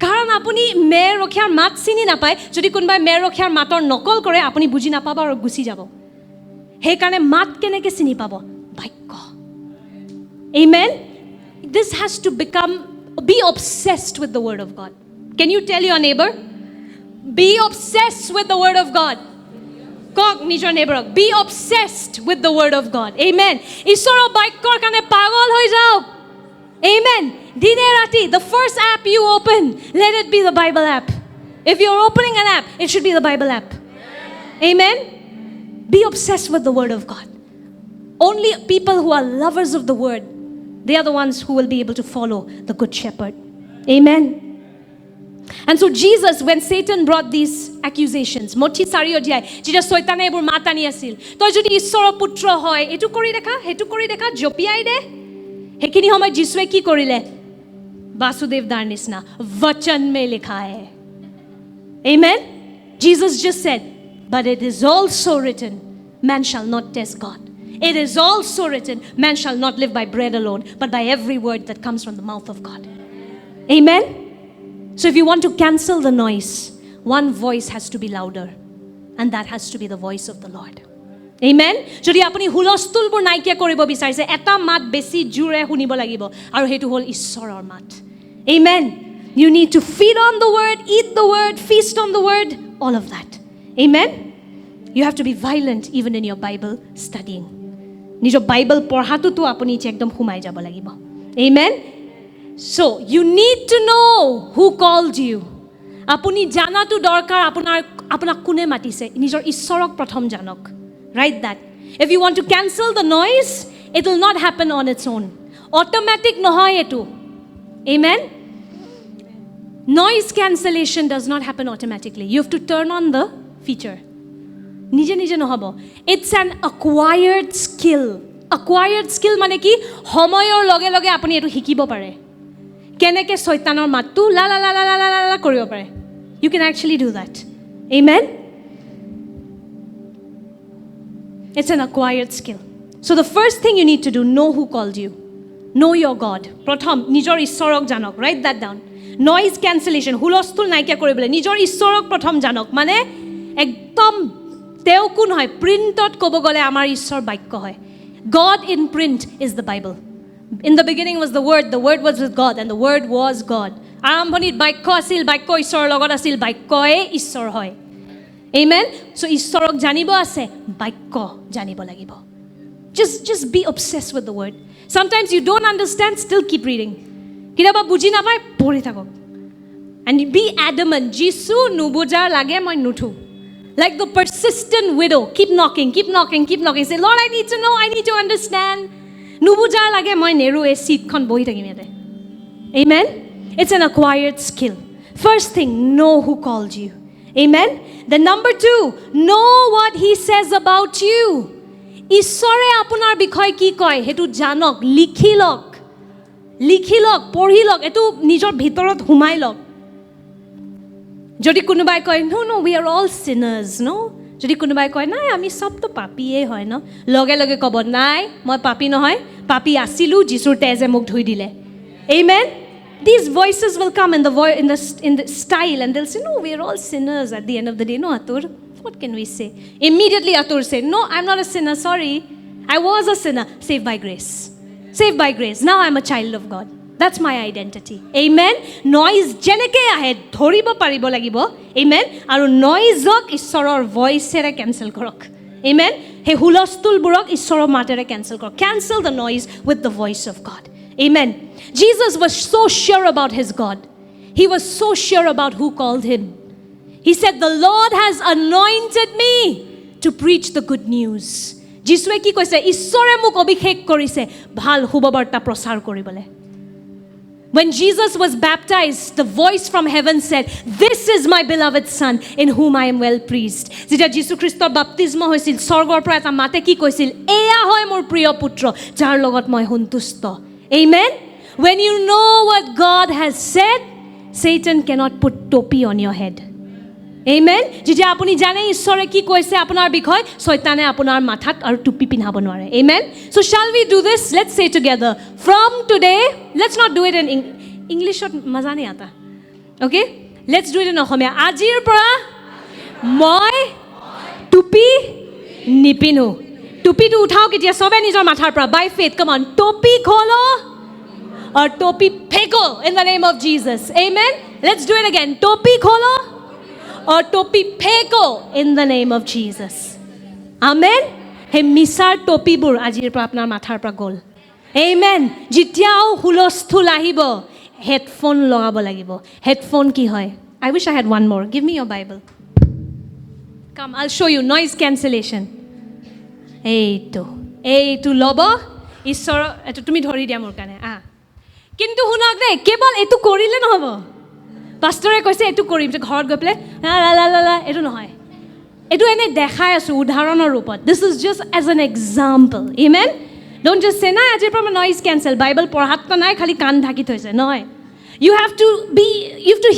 Karan apuni mer rokhyar mat sini napai, jodi kunbai mer rokhyar mator nokol kore, apuni buji napaba aru gusi jabo. He kane mat keneke sini pabo? Baikko. Amen? This has to be obsessed with the word of God. Can you tell your neighbor? Be obsessed with the word of God. Nijor neighbor, be obsessed with the word of God. Amen. Ishoro baikkor kane pagol hoi jao. Amen. Dine rati, the first app you open, let it be the Bible app. If you're opening an app, it should be the Bible app. Amen. Be obsessed with the word of God. Only people who are lovers of the word, they are the ones who will be able to follow the good shepherd. Amen. And so Jesus, when Satan brought these accusations, Mochi Sariodjai, Jita Soitane ebur matani asil. Toi jodi Ishoro putra hoy, etu kori dekha, jopiai de. Hekini homoy Jisue ki korile? Vasudev dar nisna, vachan mein likha hai. Amen? Jesus just said, but it is also written, man shall not test God. It is also written, man shall not live by bread alone, but by every word that comes from the mouth of God. Amen? So if you want to cancel the noise, one voice has to be louder, and that has to be the voice of the Lord. Amen? যদি আপুনি হুলস্থুলবোৰ নাইকিয়া কৰিব বিচাৰিছে, এটা মাত বেছি জোৰে শুনিব লাগিব, আৰু সেইটো হ'ল ঈশ্বৰৰ মাত. Amen? You need to feed on the word, eat the word, feast on the word, all of that. Amen? You have to be violent even in your Bible studying. নিজৰ বাইবেল পঢ়াটোতো আপুনি একদম সোমাই যাব লাগিব. Amen? So, you need to know who called you. আপুনি জানাটো দৰকাৰ আপোনাক কোনে মাতিছে. নিজৰ ঈশ্বৰক প্ৰথম জানক. Write that. If you want to cancel the noise, it will not happen on its own. Automatic নহয় এটো. Amen? Noise cancellation does not happen automatically. You have to turn on the feature. নিজে নিজে নহব. It's an acquired skill. Acquired skill মানে কি? সময়ৰ লগে লগে আপুনি এটো শিকিব পাৰে. কেনেকে শয়তানৰ মাতটো লা লা লা লা লা লা কৰিব পাৰে. You can actually do that. Amen? It's an acquired skill. So the first thing you need to do, know who called you. Know your God. প্ৰথম নিজৰ ঈশ্বৰক জানক. Write that down. Noise cancellation. হুলস্থুল নাইকিয়া কৰিবলৈ নিজৰ ঈশ্বৰক প্ৰথম জানক. মানে একদম তেওঁ কোন হয়? প্ৰিণ্টত ক'ব গ'লে আমাৰ ঈশ্বৰ বাক্য হয়. God in print is the Bible. In the beginning was the word was with God, and the word was God. আৰম্ভণিত বাক্য আছিল, বাক্য ঈশ্বৰৰ লগত আছিল, বাক্যয়ে ঈশ্বৰ হয়. Amen? So ঈশ্বৰক জানিব আছে, বাক্য জানিব লাগিব. Just be obsessed with the word. Sometimes you don't understand, still keep reading. কিবা বুজি নাপায়, পঢ়ি থাকক. And be adamant. যিছু নুবুজাৰ লাগে মই নুঠো. Like the persistent widow, keep knocking, keep knocking, keep knocking. Say, Lord, I need to know, I need to understand. Nubujar lage moi neru e seat khon bohi thakim yate. Amen? It's an acquired skill. First thing, know who called you. Amen? Then number 2, know what he says about you. Ishore apunar bikhoy ki koy, hetu janok, likhilok, porhilok, etu nijor bhitorot humai lok. যদি কোনোবাই কয় no we are all sinners, no? যদি কোনোবাই কয় নাই আমি সব তো পাপীয়ে হয় ন, লগে লগে ক'ব নাই মই পাপী নহয়, পাপী আছিলো, যিশুৰ তেজে মোক ধুই দিলে. Amen? These voices will come in the style, and they'll say no we are all sinners at the end of the day. No Atur, what can we say? Immediately Atur say no, I'm not a sinner, sorry, I was a sinner, saved by grace, now I'm a child of God. That's my identity. Amen? Noise jeneke ahe dhoribo paribo lagibo. Amen? Aru noise ok ishoror voice ere cancel korok. Amen? He hulostul burok ishoror matere cancel korok. Cancel the noise with the voice of God. Amen? Jesus was so sure about his God. He was so sure about who called him. He said, the Lord has anointed me to preach the good news. Jisue ki koise ishore muk obhikhek korise bhal hubobarta prosar koribole. When Jesus was baptized, the voice from heaven said, this is my beloved son in whom I am well pleased. যেতিয়া যীশু খ্ৰীষ্টৰ বাপ্তিস্ম হৈছিল, স্বৰ্গৰ পৰা এটা মাতে কি কৈছিল? এয়া হয় মোৰ প্ৰিয় পুত্ৰ, যাৰ লগত মই সন্তুষ্ট. Amen? When you know what God has said, Satan cannot put topi on your head. Amen? যেতিয়া আপুনি জানে ঈশ্বৰে কি কৈছে আপোনাৰ বিষয়, শয়তানে আপোনাৰ মাথাত আৰু টুপি পিন্ধাব নোৱাৰে. Amen? So shall we do this? Let's say together. From today, let's not do it in English. Maza nahi aata. Okay? Let's do it in Ohomia. Ajir পৰা মই টুপি নিপিনো. টুপিটো উঠাও কেতিয়া? সবে নিজৰ মাথাৰ পৰা. By faith, come on. টুপি খোলো or টুপি phaco in the name of Jesus. Amen? Let's do it again. টুপি খোলো or topi pheko in the name of Jesus. Amen? He misar topi bur ajir pra apnar mathar pra gol. Amen? Jitiao hulosthul ahibo, headphone lagabo lagibo. Headphone ki hoy? I wish I had one more. Give me your Bible. Come, I'll show you noise cancellation. Eitu lobo ishor etu tumi dhori dia mor kane. Kintu hunok de kebol etu korile nohobo. পাষ্টৰে কৈছে এটো কৰিম, যে ঘৰত গৈ পেলাই লা এটো নহয়, এটো এনে দেখাই আছো উদাহৰণৰ ৰূপত. This is just as an example. Amen? Don't just say না আজিৰ পৰা নইজ কেনসেল, বাইবেল পঢ়াত নাই খালি কাণ ঢাকি থৈছে, নহয়. You have to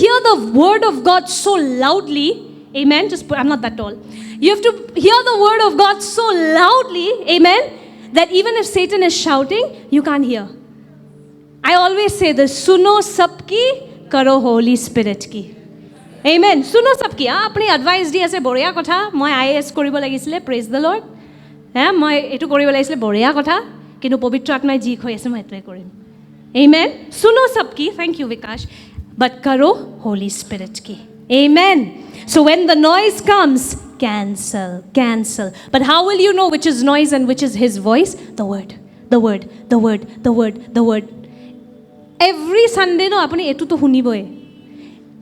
hear the word of God so loudly. Amen. I'm not that tall. You have to hear the word of God so loudly, amen, that even if Satan is shouting, you can't hear. I always say this, suno sabki, karo Holy Spirit ki. Amen. Suno sabki. Apni advice di ase boria kotha. Moi IAS koribo lagisile, praise the Lord. Moi etu koribo lagisile boria kotha. Kintu povitra atmai ji khoi ase moi etue korim. Amen. Suno sabki. Thank you, Vikash. But karo Holy Spirit ki. Amen. So when the noise comes, cancel. But how will you know which is noise and which is his voice? The word. Every Sunday no apni etu to huniboy.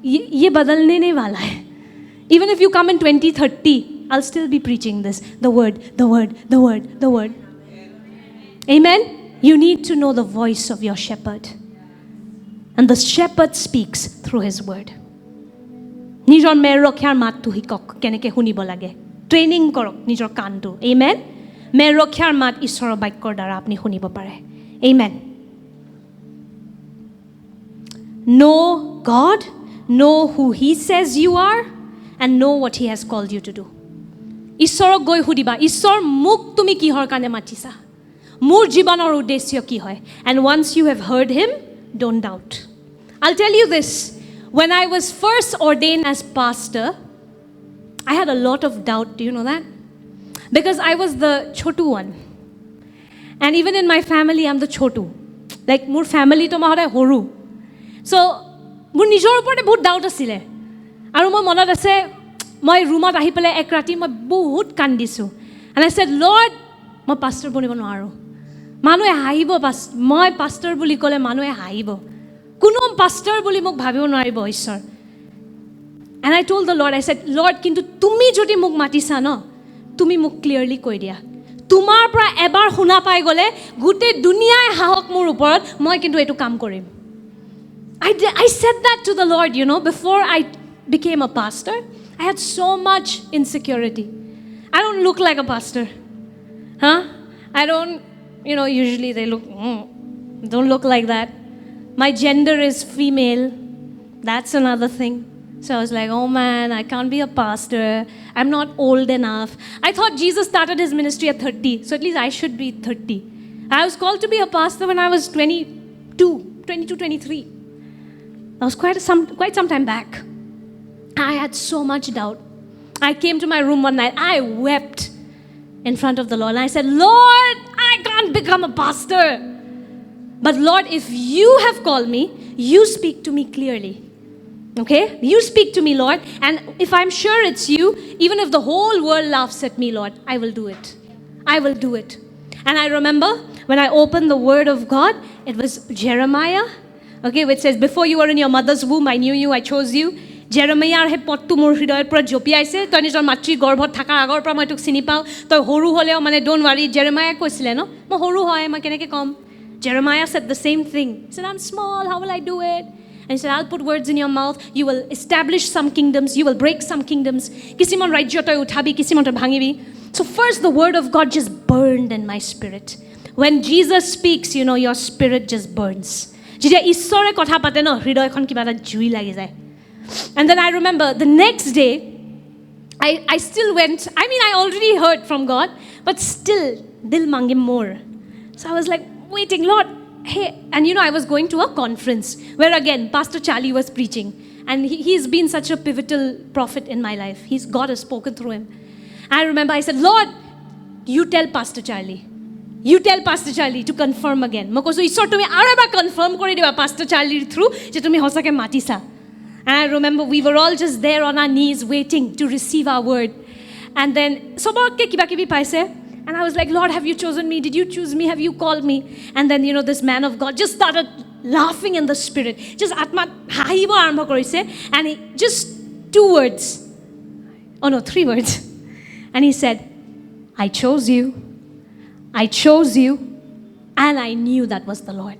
Ye badalne nahi wala hai. Even if you come in 2030, I'll still be preaching this. The word. Amen. You need to know the voice of your shepherd. And the shepherd speaks through his word. নিজৰ মেৰ ৰক্ষাৰ মাতটো শিকক কেনেকৈ শুনিব লাগে training কৰক নিজৰ কাণটো আমেন মেৰ ৰক্ষাৰ মাত ঈশ্বৰৰ বাক্যৰ দ্বাৰা আপুনি শুনিব পাৰে amen know God know who he says you are and know what he has called you to do ঈশ্বৰক গৈ সুধিবা ঈশ্বৰ মোক তুমি কিহৰ কাৰণে মাতিছা মোৰ জীৱনৰ উদ্দেশ্য কি হয় and once you have heard him don't doubt I'll tell you this When I was first ordained as pastor, I had a lot of doubt. Do you know that? Because I was the chotu one. And even in my family, I'm the chotu. Like, more family to mahoda horu. So, মোৰ নিজৰ ওপৰতে বহুত doubt আছিলে আৰু মই মনত আছে মই ৰুমত আহি পেলাই এক ৰাতি মই বহুত কান্দিছোঁ and I said Lord মই pastor বনিব নোৱাৰো মানুহে হাঁহিব মই pastor বুলি ক'লে মানুহে হাঁহিব কোনো pastor বুলি মোক ভাবিব নোৱাৰিব ঈশ্বৰ and I told the Lord I said Lord কিন্তু তুমি যদি মোক মাতিছা ন তুমি মোক ক্লিয়াৰলি কৈ দিয়া তোমাৰ পৰা এবাৰ শুনা পাই গলে গোটে দুনিয়াই হাহক মোৰ ওপৰত মই কিন্তু এটো কাম কৰিম I said that to the Lord you know before I became a pastor I had so much insecurity I don't look like a pastor I don't you know usually they look don't look like that My gender is female. That's another thing. So I was like, oh man, I can't be a pastor. I'm not old enough. I thought Jesus started his ministry at 30. So at least I should be 30. I was called to be a pastor when I was 22, 23. That was quite some time back. I had so much doubt. I came to my room one night. I wept in front of the Lord. And I said, Lord, I can't become a pastor. But Lord, if you have called me, you speak to me clearly. Okay? You speak to me, Lord. And if I'm sure it's you, even if the whole world laughs at me, Lord, I will do it. I will do it. And I remember when I opened the word of God, it was Jeremiah, okay, which says, before you were in your mother's womb, I knew you, I chose you. Jeremiah he pottu mor hridayar pura jopiaise toi nijor matri gorbhot thakar agor pura moi tok chini pau toi horu holeo mane don't worry Jeremiah koisile no mo horu hoy ma keneke kom Jeremiah said the same thing. He said, I'm small, how will I do it? And he said, I'll put words in your mouth. You will establish some kingdoms. You will break some kingdoms. Kisimon rajyo toy uthabi, kisimon toy bhangibi. So first the word of God just burned in my spirit. When Jesus speaks, you know, your spirit just burns. Jitya ishore kotha pate no, hridoy khon kiba eta jui lagi jay. And then I remember the next day, I still went. I mean, I already heard from God, but still, dil mange more. So I was like, waiting, Lord, hey. And you know, I was going to a conference where again, Pastor Charlie was preaching. And he's been such a pivotal prophet in my life. God has spoken through him. I remember I said, Lord, you tell Pastor Charlie. You tell Pastor Charlie to confirm again. Mo koisu ishor tumi aro ebar confirm kori diba Pastor Charlie through je tumi hosake matisa. And I remember we were all just there on our knees waiting to receive our word. And then sobokke kiba kibi paise. And I was like, Lord, have you chosen me? Did you choose me? Have you called me? And then, you know, this man of God just started laughing in the spirit. Just atma haibo arambha korise. And he just 2 words. Oh no, 3 words. And he said, I chose you. I chose you. And I knew that was the Lord.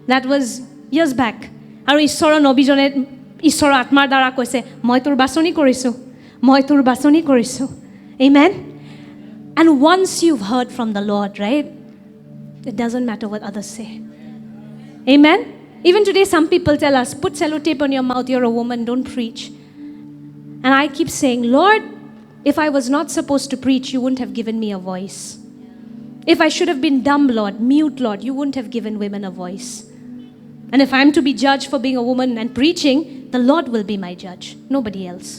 That was years back. Aru ishora nobi jone ishora atmar dara koise, moi tor basoni korisu. Moi tor basoni korisu. Amen. And once you've heard from the Lord, right? It doesn't matter what others say. Amen? Even today, some people tell us, put sellotape on your mouth, you're a woman, don't preach. And I keep saying, Lord, if I was not supposed to preach, you wouldn't have given me a voice. If I should have been dumb, Lord, mute, Lord, you wouldn't have given women a voice. And if I'm to be judged for being a woman and preaching, the Lord will be my judge, nobody else.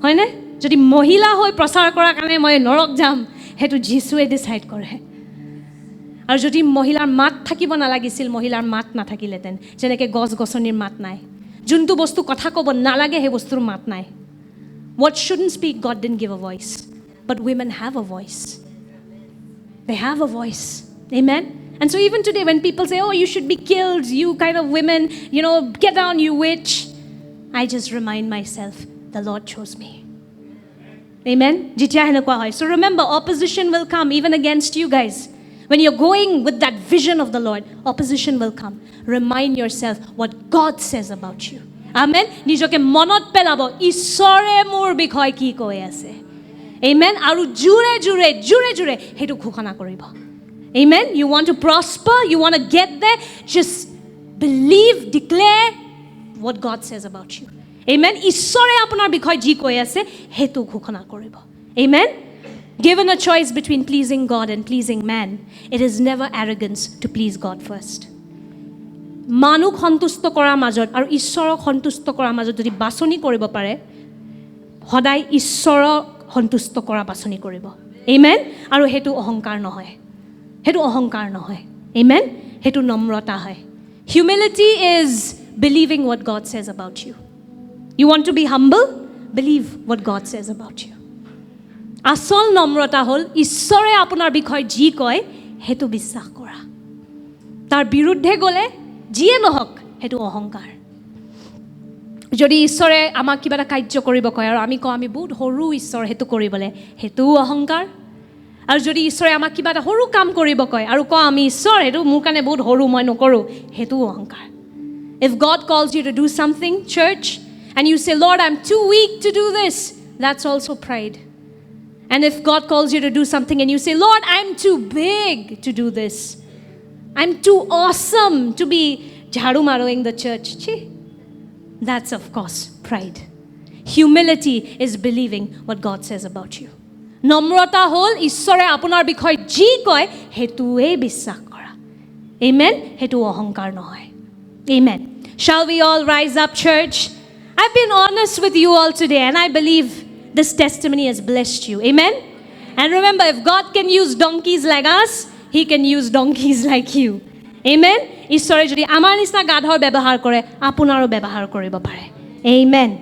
হয়নে? যদি মহিলা হৈ প্ৰচাৰ কৰাৰ কাৰণে মই নৰক যাম, সেইটো যীশুৱে ডিচাইড কৰে। আৰু যদি মহিলাৰ মাত থাকিব নালাগিছিল, মহিলাৰ মাত নাথাকিলেতেন, যেনেকৈ গছ গছনিৰ মাত নাই, যোনটো বস্তু কথা ক'ব নালাগে সেই বস্তুৰ মাত নাই। What shouldn't speak, God didn't give a voice. But women have a voice. They have a voice. Amen? And so even today when people say, oh, you should be killed, you kind of women, get down, you witch. I just remind myself, the Lord chose me. Amen? So remember, opposition will come even against you guys. When you're going with that vision of the Lord, opposition will come. Remind yourself what God says about you. Amen? নিজকে মনত পেলাব, ঈশ্বৰে মোৰ বিষয়ে কি কৈ আছে। Amen? আৰু জোৰে জোৰে জোৰে জোৰে সেইটো ঘোষণা কৰিব। Amen? You want to prosper, you want to get there, just believe, declare what God says about you. Amen? ঈশ্বৰে আপোনাৰ বিষয়ে যি কৈ আছে সেইটো ঘোষণা কৰিব। Amen? Given a choice between pleasing God and pleasing man, it is never arrogance to please God first. মানুহ সন্তুষ্ট কৰাৰ মাজত আৰু ঈশ্বৰক সন্তুষ্ট কৰাৰ মাজত যদি বাছনি কৰিব পাৰে, সদায় ঈশ্বৰক সন্তুষ্ট কৰা বাছনি কৰিব। Amen? আৰু সেইটো অহংকাৰ নহয়, সেইটো অহংকাৰ নহয়। Amen? সেইটো নম্ৰতা হয়। Humility is believing what God says about you. You want to be humble? Believe what God says about you. আসল নম্ৰতা হ'ল ঈশ্বৰে আপোনাৰ বিষয়ে যি কয় সেইটো বিশ্বাস কৰা। তাৰ বিৰুদ্ধে গ'লে যিয়ে নহওক সেইটো অহংকাৰ। যদি ঈশ্বৰে আমাক কিবা এটা কাৰ্য কৰিব কয় আৰু আমি কওঁ আমি বহুত সৰু ঈশ্বৰ সেইটো কৰিবলৈ, সেইটোও অহংকাৰ। আৰু যদি ঈশ্বৰে আমাক কিবা এটা সৰু কাম কৰিব কয় আৰু কওঁ আমি ঈশ্বৰ সেইটো মোৰ কাৰণে বহুত সৰু, মই নকৰোঁ, সেইটোও অহংকাৰ। If God calls you to do something, church, and you say, Lord, I'm too weak to do this, that's also pride. And if God calls you to do something and you say, Lord, I'm too big to do this, I'm too awesome to be jharu maroing the church, that's of course pride. Humility is believing what God says about you. নম্ৰতা হ'ল ঈশ্বৰে আপোনাৰ বিষয়ে যি কয় সেইটোৱে বিশ্বাস কৰা। Amen? সেইটো অহংকাৰ নহয়। Amen. Shall we all rise up, church? I've been honest with you all today, and I believe this testimony has blessed you. Amen? And remember, if God can use donkeys like us, He can use donkeys like you. Amen? ঈশ্বৰে যদি আমাৰ নিচিনা গাধৰ ব্যৱহাৰ কৰে, আপোনাৰো ব্যৱহাৰ কৰিব পাৰে। Amen.